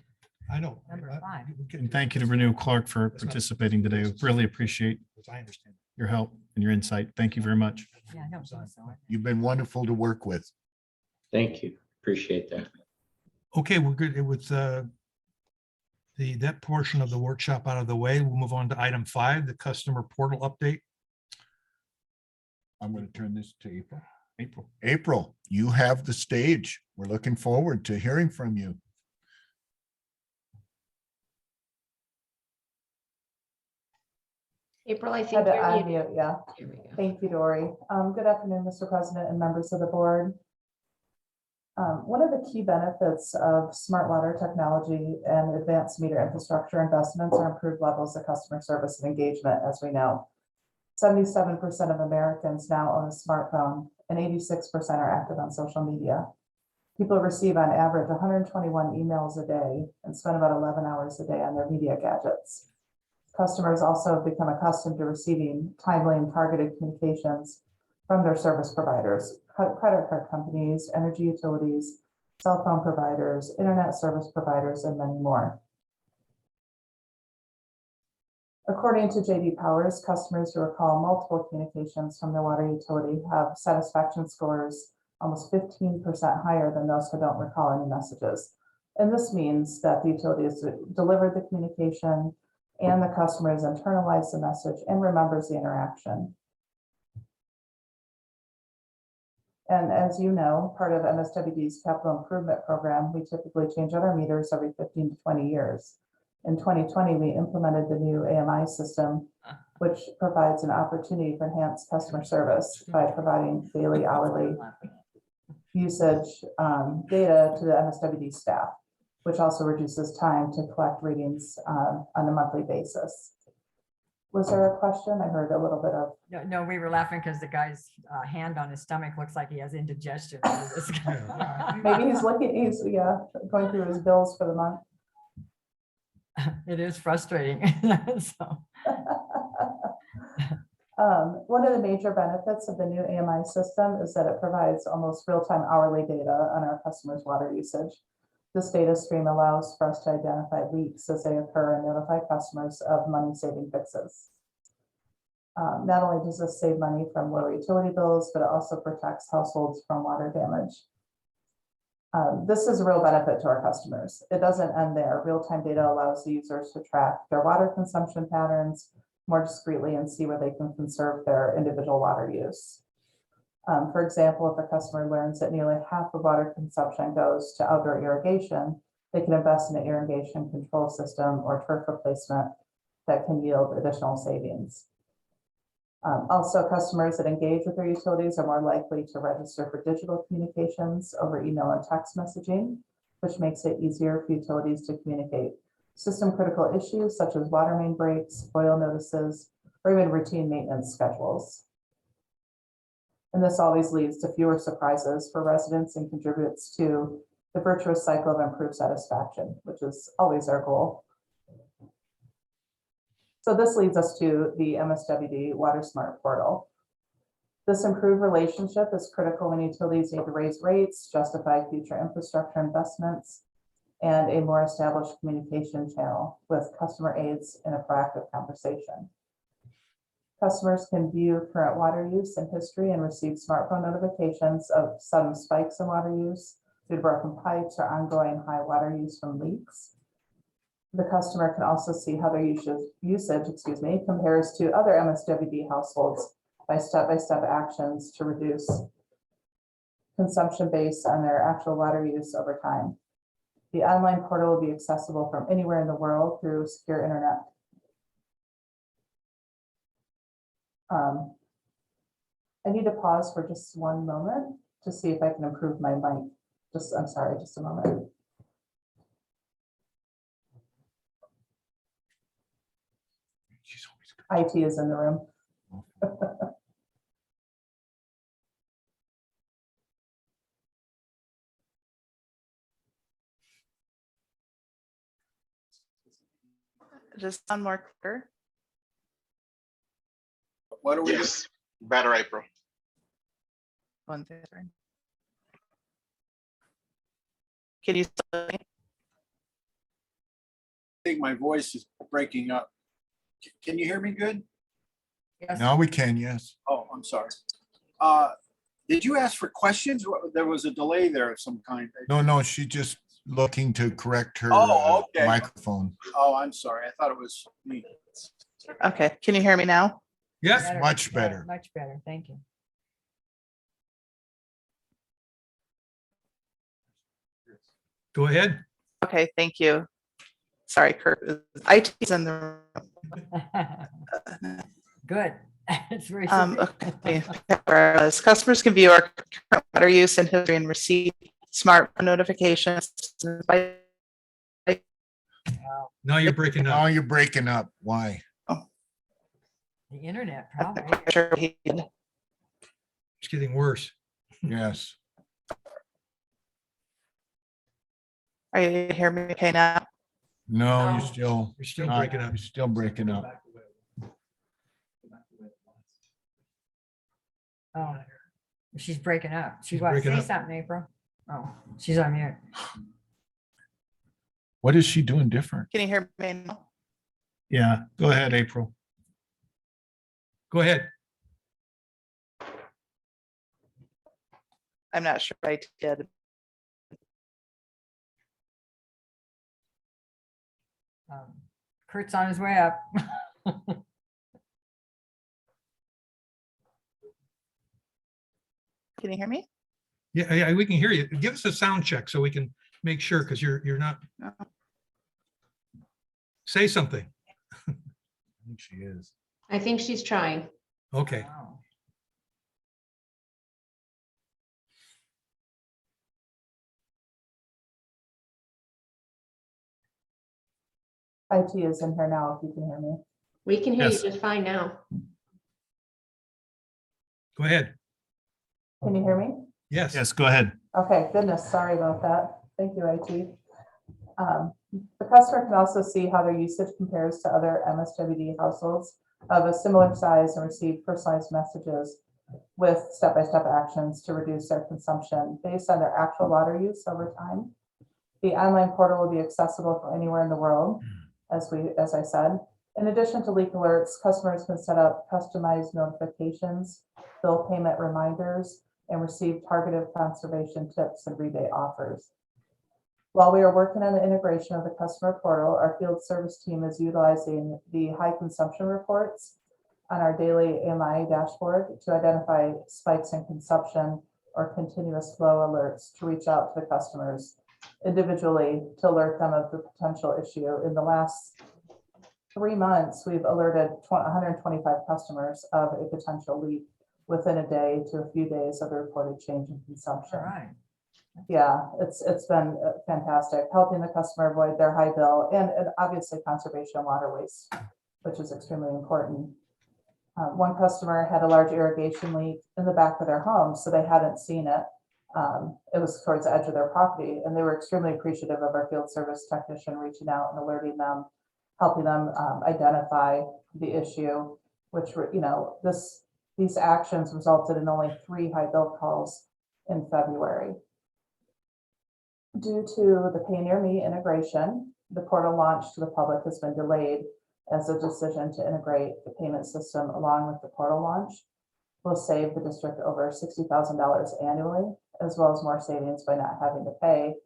A: I know.
D: Number 5.
G: And thank you to Renew Clark for participating today. We really appreciate
A: As I understand.
G: your help and your insight. Thank you very much.
D: Yeah, I don't think so.
C: You've been wonderful to work with.
I: Thank you. Appreciate that.
A: Okay, we're good with that portion of the workshop out of the way. We'll move on to item 5, the customer portal update.
C: I'm going to turn this to April.
A: April.
C: April, you have the stage. We're looking forward to hearing from you.
B: April, I
N: Had
B: think
N: to
B: you're muted.
N: unmute, yeah.
B: Here we go.
N: Thank you, Dory. Good afternoon, Mr. President and members of the board. One of the key benefits of smart water technology and advanced meter infrastructure investments are improved levels of customer service and engagement, as we know. 77% of Americans now own a smartphone and 86% are active on social media. People receive on average 121 emails a day and spend about 11 hours a day on their media gadgets. Customers also have become accustomed to receiving timely and targeted communications from their service providers, credit card companies, energy utilities, cell phone providers, internet service providers, and many more. According to J.D. Powers, customers who recall multiple communications from their water utility have satisfaction scores almost 15% higher than those who don't recall any messages. And this means that the utility has delivered the communication and the customer has internalized the message and remembers the interaction. And as you know, part of MSWD's capital improvement program, we typically change out our meters every 15 to 20 years. In 2020, we implemented the new AMI system, which provides an opportunity for enhanced customer service by providing daily, hourly usage data to the MSWD staff, which also reduces time to collect readings on a monthly basis. Was there a question? I heard a little bit of.
D: No, we were laughing because the guy's hand on his stomach looks like he has indigestion.
N: Maybe he's going through his bills for the month.
D: It is frustrating. So.
N: One of the major benefits of the new AMI system is that it provides almost real-time hourly data on our customers' water usage. This data stream allows for us to identify leaks as they occur and notify customers of money-saving fixes. Not only does this save money from lower utility bills, but it also protects households from water damage. This is a real benefit to our customers. It doesn't end there. Real-time data allows the users to track their water consumption patterns more discreetly and see where they can conserve their individual water use. For example, if a customer learns that nearly half of water consumption goes to outdoor irrigation, they can invest in an irrigation control system or turf replacement that can yield additional savings. Also, customers that engage with their utilities are more likely to register for digital communications over email and text messaging, which makes it easier for utilities to communicate system critical issues such as water main breaks, oil notices, or even routine maintenance schedules. And this always leads to fewer surprises for residents and contributes to the virtuous cycle of improved satisfaction, which is always our goal. So this leads us to the MSWD Watersmart portal. This improved relationship is critical when utilities need to raise rates, justify future infrastructure investments, and a more established communication channel with customer aides in a proactive conversation. Customers can view current water use and history and receive smartphone notifications of sudden spikes in water use due to broken pipes or ongoing high water use from leaks. The customer can also see how their usage compares to other MSWD households by step-by-step actions to reduce consumption based on their actual water use over time. The online portal will be accessible from anywhere in the world through secure internet. I need to pause for just one moment to see if I can improve my mic. I'm sorry, just a moment. IT is in the room.
O: Does it sound more clear?
K: What do we do?
M: Yes. Better, April.
O: One second. Can you still hear me?
K: I think my voice is breaking up. Can you hear me good?
D: Yes.
C: Now we can, yes.
K: Oh, I'm sorry. Did you ask for questions? There was a delay there of some kind.
C: No, she just looking to correct her
K: Oh, okay.
C: microphone.
K: Oh, I'm sorry. I thought it was me.
O: Okay, can you hear me now?
A: Yes,
C: Much better.
D: Much better. Thank you.
A: go ahead.
O: Okay, thank you. Sorry, Kurt. IT's in the
D: Good. It's very.
O: okay. Whereas customers can view our current water use and history and receive smartphone notifications by
A: Now you're breaking
C: Now
A: up.
C: you're breaking up. Why?
D: The internet, probably.
A: It's getting worse.
C: Yes.
O: Are you hearing me okay now?
C: No, you're
A: You're still
C: not-
A: breaking up.
C: You're still breaking up.
D: Oh, she's breaking up.
A: She's
D: What?
A: breaking
D: Say
A: up.
D: something, April. Oh, she's on mute.
C: What is she doing different?
O: Can you hear me now?
G: Yeah, go ahead, April.
A: Go ahead.
O: I'm not sure I did.
D: Kurt's on his way up.
O: Can you hear me?
A: Yeah, we can hear you. Give us a sound check so we can make sure, because you're not.
O: No.
A: Say something.
G: I think she is.
B: I think she's trying.
A: Okay.
D: Wow.
N: IT is in here now, if you can hear me.
B: We can hear you
G: Yes.
B: just fine now.
A: Go ahead.
N: Can you hear me?
A: Yes.
G: Yes, go ahead.
N: Okay, goodness, sorry about that. Thank you, IT. The customer can also see how their usage compares to other MSWD households of a similar size and receive personalized messages with step-by-step actions to reduce their consumption based on their actual water use over time. The online portal will be accessible from anywhere in the world, as I said. In addition to leak alerts, customers can set up customized notifications, bill payment reminders, and receive targeted conservation tips and rebate offers. While we are working on the integration of the customer portal, our field service team is utilizing the high consumption reports on our daily AMI dashboard to identify spikes in consumption or continuous flow alerts to reach out to the customers individually to alert them of the potential issue. In the last 3 months, we've alerted 125 customers of a potential leak within a day to a few days of the reported change in consumption.
D: All right.
N: Yeah, it's been fantastic, helping the customer avoid their high bill and obviously conservation of water waste, which is extremely important. One customer had a large irrigation leak in the back of their home, so they hadn't seen it. It was towards the edge of their property, and they were extremely appreciative of our field service technician reaching out and alerting them, helping them identify the issue, which, these actions resulted in only 3 high bill calls in February. Due to the Pay Near Me integration, the portal launch to the public has been delayed as a decision to integrate the payment system along with the portal launch will save the district over $60,000 annually, as well as more savings by not having to pay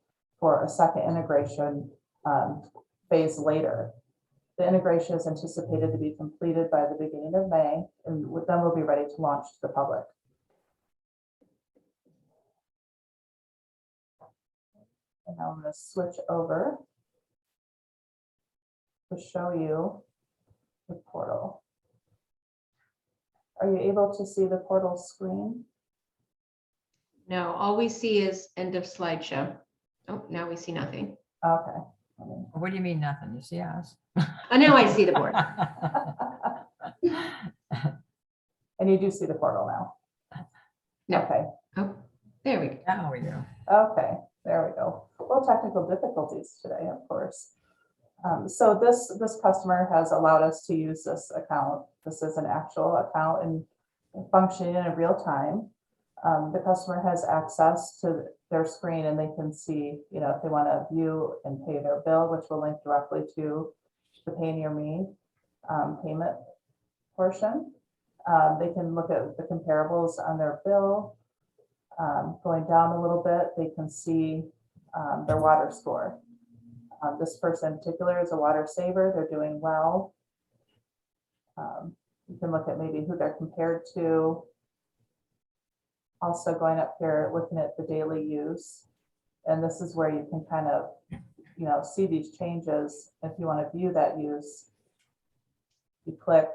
N: for a second integration phase later. The integration is anticipated to be completed by the beginning of May, and then we'll be ready to launch to the public. And now I'm going to switch over to show you the portal. Are you able to see the portal screen?
B: No, all we see is end of slideshow. Oh, now we see nothing.
N: Okay.
D: What do you mean nothing? You see us?
B: Oh, now I see the board.
N: And you do see the portal now?
B: No.
N: Okay.
B: Oh, there we go.
D: Now we do.
N: Okay, there we go. Well, technical difficulties today, of course. So this customer has allowed us to use this account. This is an actual account, and functioning in real time. The customer has access to their screen and they can see, you know, if they want to view and pay their bill, which will link directly to the Pay Near Me payment portion. They can look at the comparables on their bill. Going down a little bit, they can see their water score. This person in particular is a water saver. They're doing well. You can look at maybe who they're compared to. Also going up here, looking at the daily use. And this is where you can kind of, you know, see these changes. If you want to view that use, you click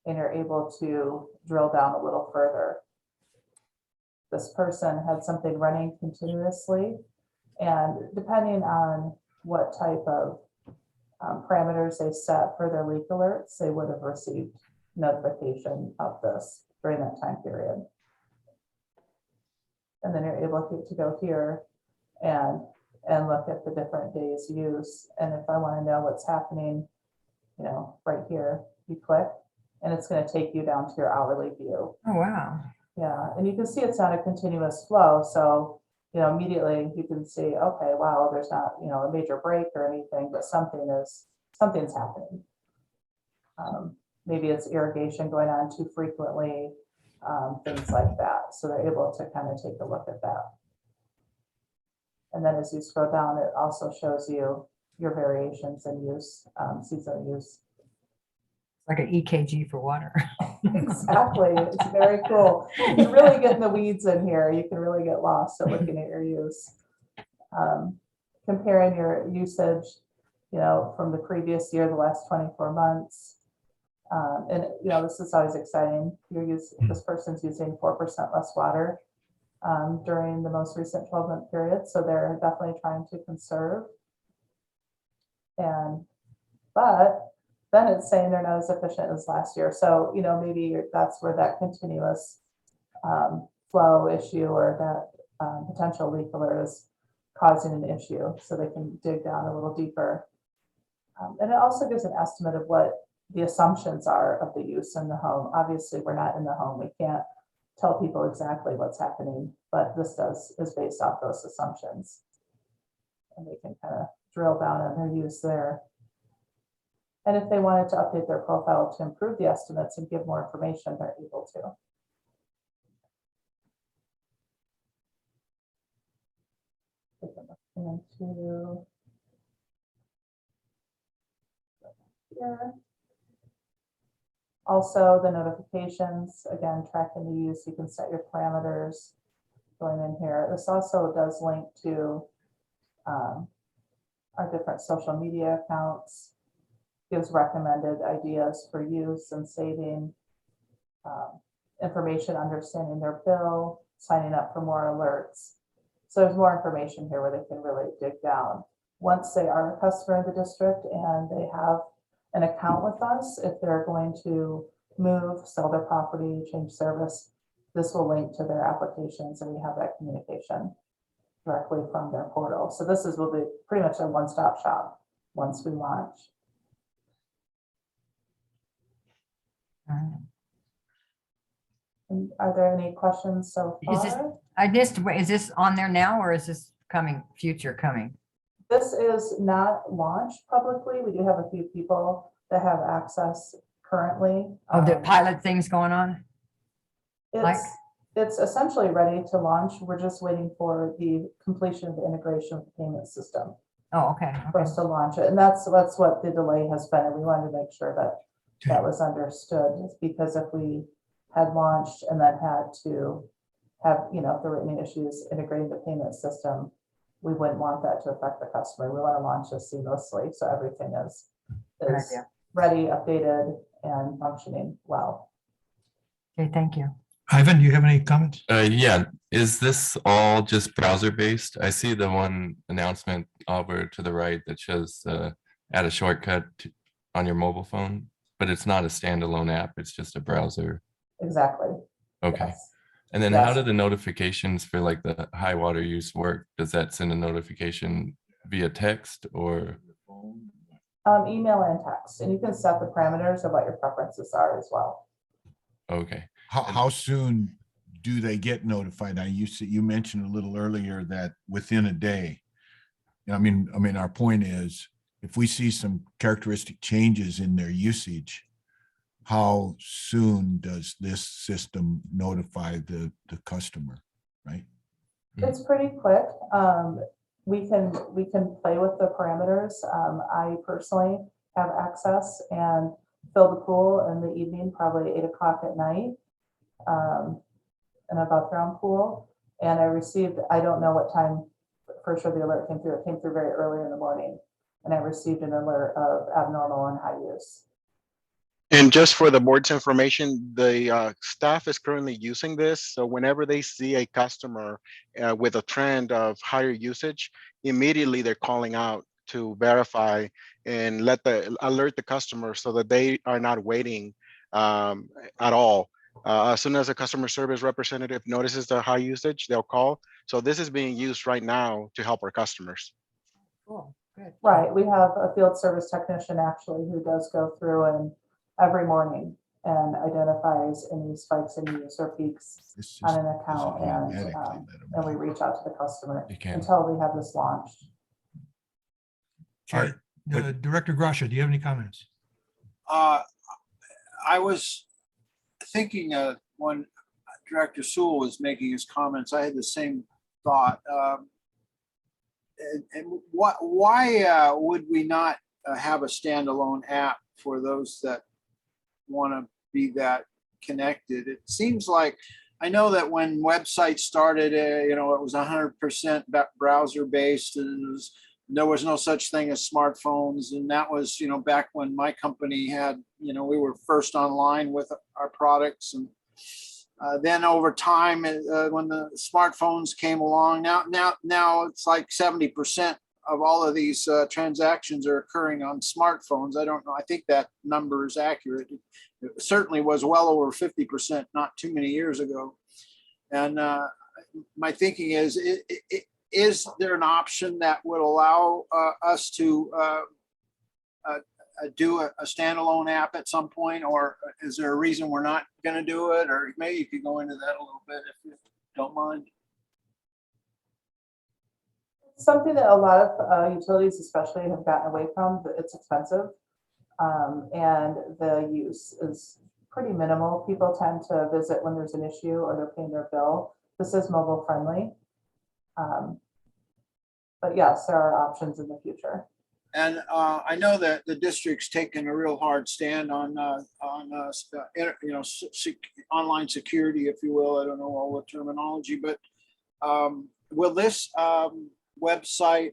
N: and you're able to drill down a little further. This person had something running continuously, and depending on what type of parameters they set for their leak alerts, they would have received notification of this during that time period. And then you're able to go here and look at the different days use. And if I want to know what's happening, you know, right here, you click and it's going to take you down to your hourly view.
D: Oh, wow.
N: Yeah, and you can see it's not a continuous flow. So, you know, immediately you can see, okay, wow, there's not, you know, a major break or anything, but something's happening. Maybe it's irrigation going on too frequently, things like that. So they're able to kind of take a look at that. And then as you scroll down, it also shows you your variations in use, seasonal use.
D: Like an EKG for water.
N: Exactly. It's very cool. You can really get in the weeds in here. You can really get lost at looking at your use. Comparing your usage, you know, from the previous year, the last 24 months. And, you know, this is always exciting. This person's using 4% less water during the most recent 12-month period. So they're definitely trying to conserve. But then it's saying they're not as efficient as last year. So, you know, maybe that's where that continuous flow issue or that potential leak alert is causing an issue. So they can dig down a little deeper. And it also gives an estimate of what the assumptions are of the use in the home. Obviously, we're not in the home. We can't tell people exactly what's happening, but this is based off those assumptions. And they can kind of drill down on their use there. And if they wanted to update their profile to improve the estimates and give more information, they're able to. Into here. Also, the notifications, again, tracking the use, you can set your parameters going in here. This also does link to our different social media accounts. Gives recommended ideas for use and saving, information, understanding their bill, signing up for more alerts. So there's more information here where they can really dig down. Once they are a customer in the district and they have an account with us, if they're going to move, sell their property, change service, this will link to their applications and we have that communication directly from their portal. So this will be pretty much a one-stop shop once we launch. And are there any questions so far?
D: Is this on there now or is this future coming?
N: This is not launched publicly. We do have a few people that have access currently.
D: Oh, the pilot things going on?
N: It's essentially ready to launch. We're just waiting for the completion of the integration with the payment system.
D: Oh, okay.
N: For us to launch it. And that's what the delay has been. And we wanted to make sure that that was understood, because if we had launched and then had to have, you know, if there were any issues integrating the payment system, we wouldn't want that to affect the customer. We want to launch this seamlessly. So everything is ready, updated, and functioning well.
D: Okay, thank you.
A: Ivan, do you have any comments?
H: Yeah, is this all just browser based? I see the one announcement over to the right that shows add a shortcut on your mobile phone, but it's not a standalone app. It's just a browser.
N: Exactly.
H: Okay.
N: Yes.
H: And then how do the notifications for like the high water use work? Does that send a notification via text or?
N: Email and text, and you can set the parameters of what your preferences are as well.
H: Okay.
C: How soon do they get notified? Now, you mentioned a little earlier that within a day. I mean, our point is, if we see some characteristic changes in their usage, how soon does this system notify the customer, right?
N: It's pretty quick. We can play with the parameters. I personally have access and fill the pool in the evening, probably 8 o'clock at night, in a above ground pool. And I don't know what time for sure the alert came through. It came through very early in the morning, and I received an alert of abnormal and high use.
M: And just for the board's information, the staff is currently using this. So whenever they see a customer with a trend of higher usage, immediately they're calling out to verify and alert the customer so that they are not waiting at all. As soon as a customer service representative notices the high usage, they'll call. So this is being used right now to help our customers.
D: Cool, good.
N: Right. We have a field service technician actually who does go through and every morning and identifies any spikes in use or peaks on an account, and we reach out to the customer until we have this launched.
A: Okay. Director Gracia, do you have any comments?
K: I was thinking when Director Sewell was making his comments, I had the same thought. And why would we not have a standalone app for those that want to be that connected? It seems like, I know that when websites started, it was 100% browser based, and there was no such thing as smartphones. And that was, back when my company had, we were first online with our products. And then over time, when the smartphones came along, now it's like 70% of all of these transactions are occurring on smartphones. I don't know. I think that number is accurate. It certainly was well over 50% not too many years ago. And my thinking is there an option that would allow us to do a standalone app at some point, or is there a reason we're not going to do it? Or maybe you could go into that a little bit if you don't mind.
N: Something that a lot of utilities especially have gotten away from. It's expensive, and the use is pretty minimal. People tend to visit when there's an issue or they're paying their bill. This is mobile friendly. But yes, there are options in the future. And I know that the district's taken a real hard stand on online security, if you will. I don't know all the terminology, but will this website,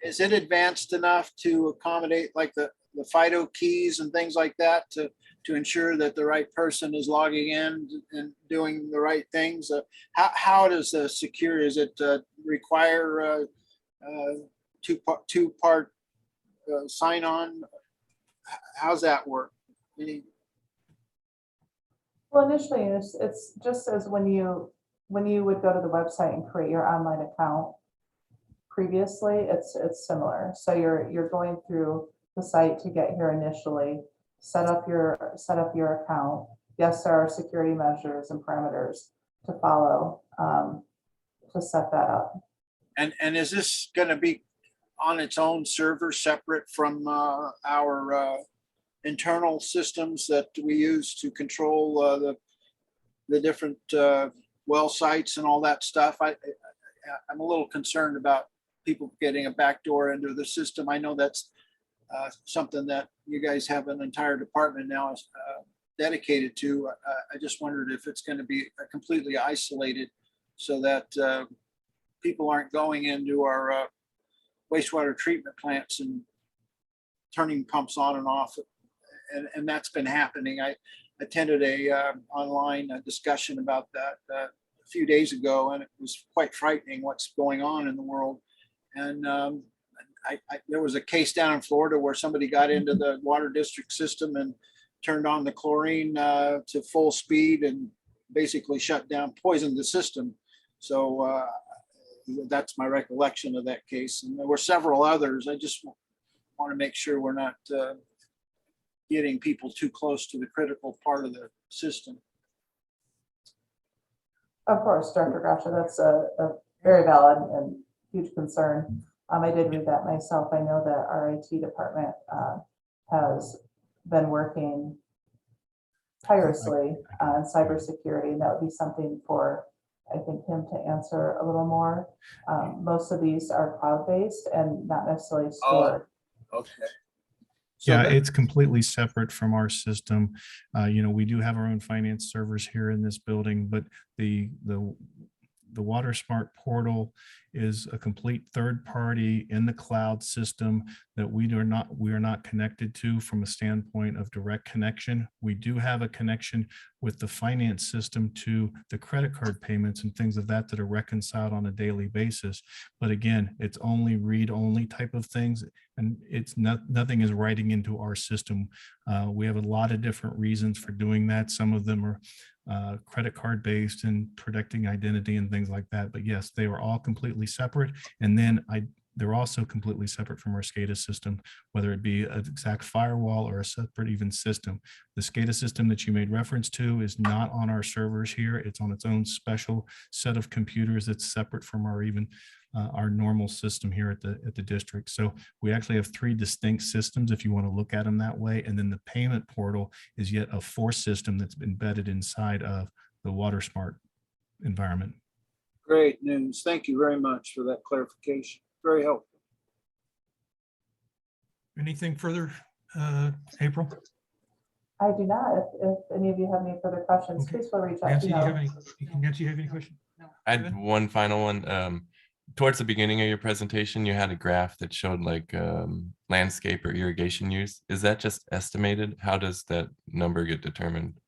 N: is it advanced enough to accommodate like the FIDO keys and things like that to ensure that the right person is logging in and doing the right things? How does the secure, is it require two-part sign on? How's that work? Well, initially it's just as when you would go to the website and create your online account previously, it's similar. So you're going through the site to get here initially, set up your account. Yes, there are security measures and parameters to follow to set that up. And is this going to be on its own server separate from our internal systems that we use to control the different well sites and all that stuff? I'm a little concerned about people getting a backdoor into the system. I know that's something that you guys have an entire department now dedicated to. I just wondered if it's going to be completely isolated so that people aren't going into our wastewater treatment plants and turning pumps on and off. And that's been happening. I attended a online discussion about that a few days ago, and it was quite frightening what's going on in the world. And there was a case down in Florida where somebody got into the water district system and turned on the chlorine to full speed and basically shut down, poisoned the system. So that's my recollection of that case. And there were several others. I just want to make sure we're not
K: getting people too close to the critical part of the system.
N: Of course, Director Grasha, that's a very valid and huge concern. I did read that myself. I know that our IT department has been working tirelessly on cybersecurity, and that would be something for, I think, him to answer a little more. Most of these are cloud-based and not necessarily stored.
K: Okay. So
G: Yeah,
K: that-
G: it's completely separate from our system. We do have our own finance servers here in this building, but the Watersmart portal is a complete third party in the cloud system that we are not connected to from a standpoint of direct connection. We do have a connection with the finance system to the credit card payments and things of that are reconciled on a daily basis. But again, it's only read-only type of things, and it's nothing is writing into our system. We have a lot of different reasons for doing that. Some of them are credit card based and protecting identity and things like that. But yes, they are all completely separate. And then they're also completely separate from our SCADA system, whether it be an exact firewall or a separate even system. The SCADA system that you made reference to is not on our servers here. It's on its own special set of computers that's separate from our normal system here at the district. So we actually have 3 distinct systems if you want to look at them that way. And then the payment portal is yet a 4th system that's embedded inside of the Watersmart environment.
K: Great news. Thank you very much for that clarification. Very helpful.
A: Anything further, April?
N: I do not. If any of you have any further questions,
A: Okay.
N: please feel reach out.
A: Nancy, you have any questions?
H: I had one final one. Towards the beginning of your presentation, you had a graph that showed like landscape or irrigation use. Is that just estimated? How does that number get determined?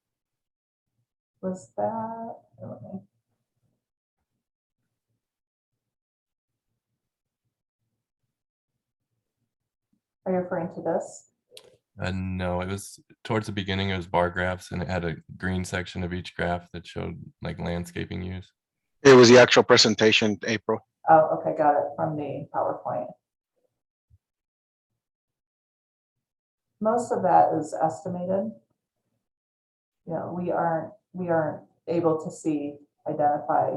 N: Was that? Let me- Are you referring to this?
H: No, it was towards the beginning, it was bar graphs and it had a green section of each graph that showed like landscaping use.
M: It was the actual presentation, April.
N: Oh, okay, got it from the PowerPoint. Most of that is estimated. We aren't able to identify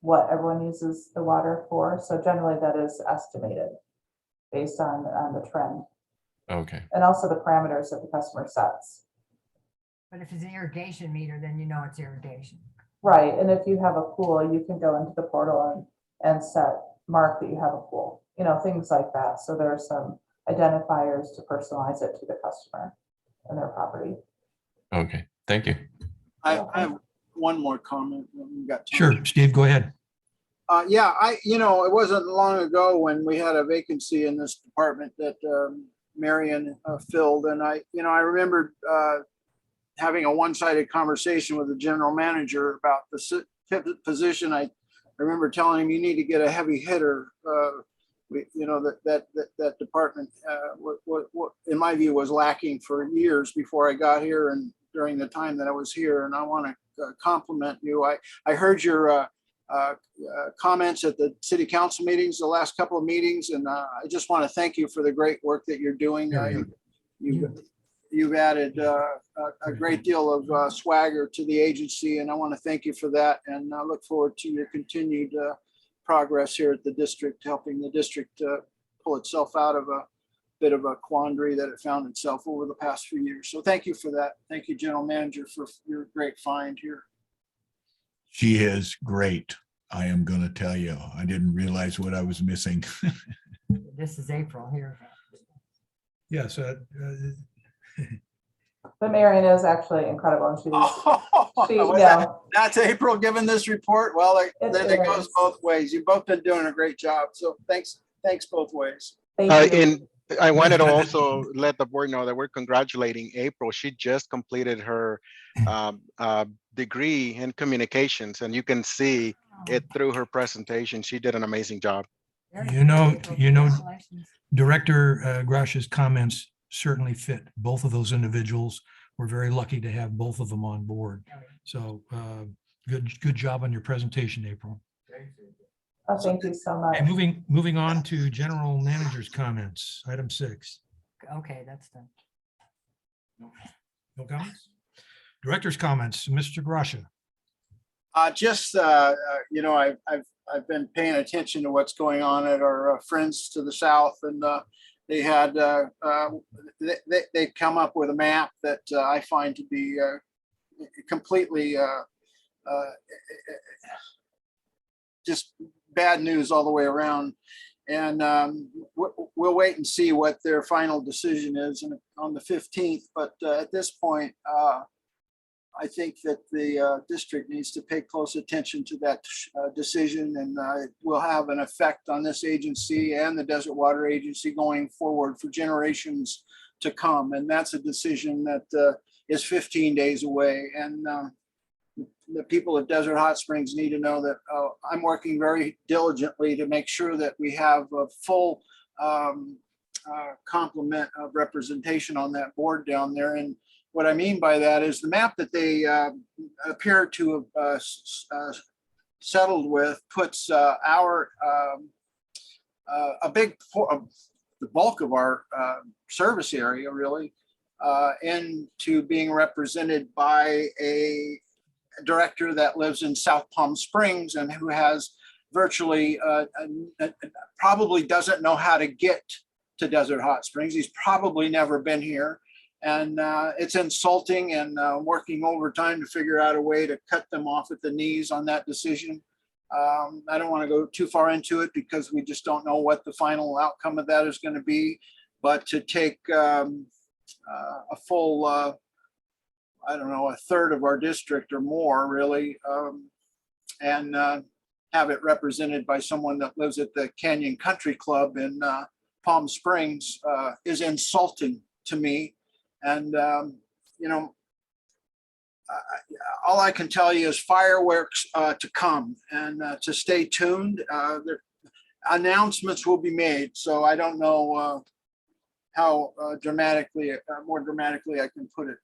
N: what everyone uses the water for. So generally that is estimated based on the trend.
H: Okay.
N: And also the parameters that the customer sets.
D: But if it's an irrigation meter, then you know it's irrigation.
N: Right, and if you have a pool, you can go into the portal and mark that you have a pool, things like that. So there are some identifiers to personalize it to the customer and their property.
H: Okay, thank you.
K: I have one more comment. We got time.
A: Sure, Steve, go ahead.
K: Yeah, it wasn't long ago when we had a vacancy in this department that Marion filled, and I remembered having a one-sided conversation with the general manager about the position. I remember telling him, you need to get a heavy hitter. That department, what in my view was lacking for years before I got here and during the time that I was here. And I want to compliment you. I heard your comments at the city council meetings, the last couple of meetings, and I just want to thank you for the great work that you're doing. You've added a great deal of swagger to the agency, and I want to thank you for that. And I look forward to your continued progress here at the district, helping the district pull itself out of a bit of a quandary that it found itself over the past few years. So thank you for that. Thank you, General Manager, for your great find here.
C: She is great. I am going to tell you, I didn't realize what I was missing.
D: This is April here.
A: Yes.
N: But Marion is actually incredible, and
K: That's April giving this report. Well, it goes both ways. You've both been doing a great job. So thanks both ways.
M: And I wanted to also let the board know that we're congratulating April. She just completed her degree in communications, and you can see it through her presentation. She did an amazing job.
A: Director Grasha's comments certainly fit both of those individuals. We're very lucky to have both of them on board. So good job on your presentation, April.
N: Oh, thank you so much.
A: And moving on to general manager's comments, item 6.
D: Okay, that's done.
A: No comments? Director's comments, Mr. Grasha.
K: I've been paying attention to what's going on at our friends to the south, and they had they've come up with a map that I find to be completely just bad news all the way around. And we'll wait and see what their final decision is on the 15th. But at this point, I think that the district needs to pay close attention to that decision, and it will have an effect on this agency and the Desert Water Agency going forward for generations to come. And that's a decision that is 15 days away. And the people of Desert Hot Springs need to know that I'm working very diligently to make sure that we have a full complement of representation on that board down there. And what I mean by that is the map that they appear to have settled with puts the bulk of our service area really into being represented by a director that lives in South Palm Springs and who has virtually probably doesn't know how to get to Desert Hot Springs. He's probably never been here. And it's insulting, and working overtime to figure out a way to cut them off at the knees on that decision. I don't want to go too far into it because we just don't know what the final outcome of that is going to be. But to take a full, I don't know, a third of our district or more really, and have it represented by someone that lives at the Canyon Country Club in Palm Springs is insulting to me. And, all I can tell you is fireworks to come, and to stay tuned. Announcements will be made. So I don't know how more dramatically I can put it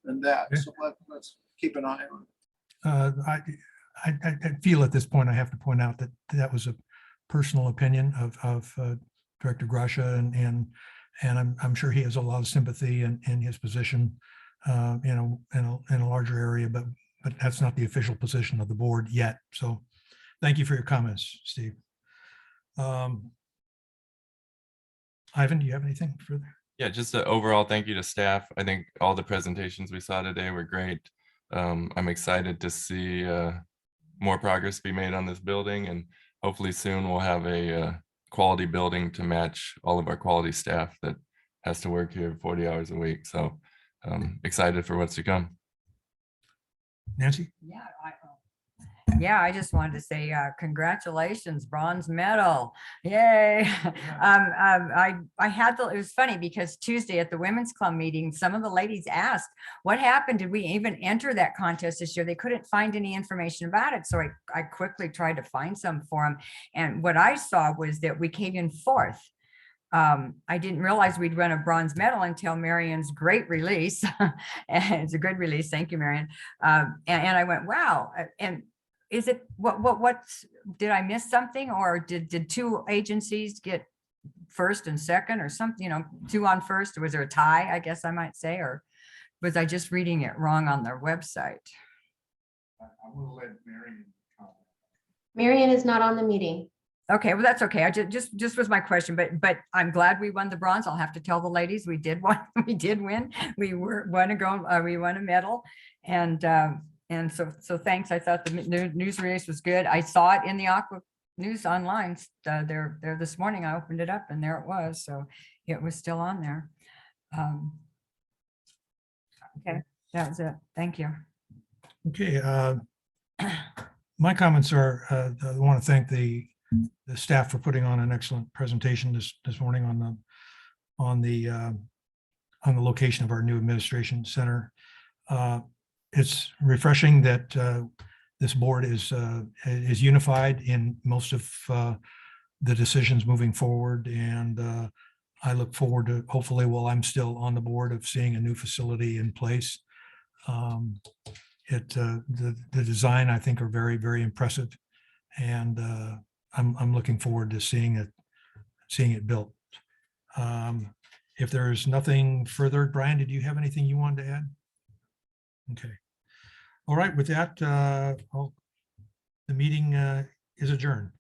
K: than that. So let's keep an eye on it.
A: I feel at this point, I have to point out that that was a personal opinion of Director Grasha, and I'm sure he has a lot of sympathy in his position, in a larger area, but that's not the official position of the board yet. So thank you for your comments, Steve. Ivan, do you have anything further?
H: Yeah, just an overall thank you to staff. I think all the presentations we saw today were great. I'm excited to see more progress be made on this building, and hopefully soon we'll have a quality building to match all of our quality staff that has to work here 40 hours a week. So excited for what's to come.
A: Nancy?
D: I just wanted to say congratulations, bronze medal. Yay. I had it was funny because Tuesday at the women's club meeting, some of the ladies asked, what happened? Did we even enter that contest this year? They couldn't find any information about it. So I quickly tried to find some for them. And what I saw was that we came in fourth. I didn't realize we'd run a bronze medal until Marion's great release. And it's a good release. Thank you, Marion. And I went, wow. And is it what did I miss something, or did two agencies get first and second or something, two on first, or was there a tie, I guess I might say, or was I just reading it wrong on their website?
C: I will let Marion comment.
B: Marion is not on the meeting.
D: Okay, well, that's okay. I just was my question, but I'm glad we won the bronze. I'll have to tell the ladies we did win. We did win. We won a medal, and so thanks. I thought the news release was good. I saw it in the Aqua News online. There this morning. I opened it up and there it was. So it was still on there. Okay, that was it. Thank you.
A: Okay, my comments are, I want to thank the staff for putting on an excellent presentation this morning on the location of our new administration center. It's refreshing that this board is unified in most of the decisions moving forward, and I look forward to, hopefully while I'm still on the board, of seeing a new facility in place. The design, I think, are very, very impressive, and I'm looking forward to seeing it built. If there's nothing further, Brian, did you have anything you wanted to add? Okay. All right, with that, the meeting is adjourned.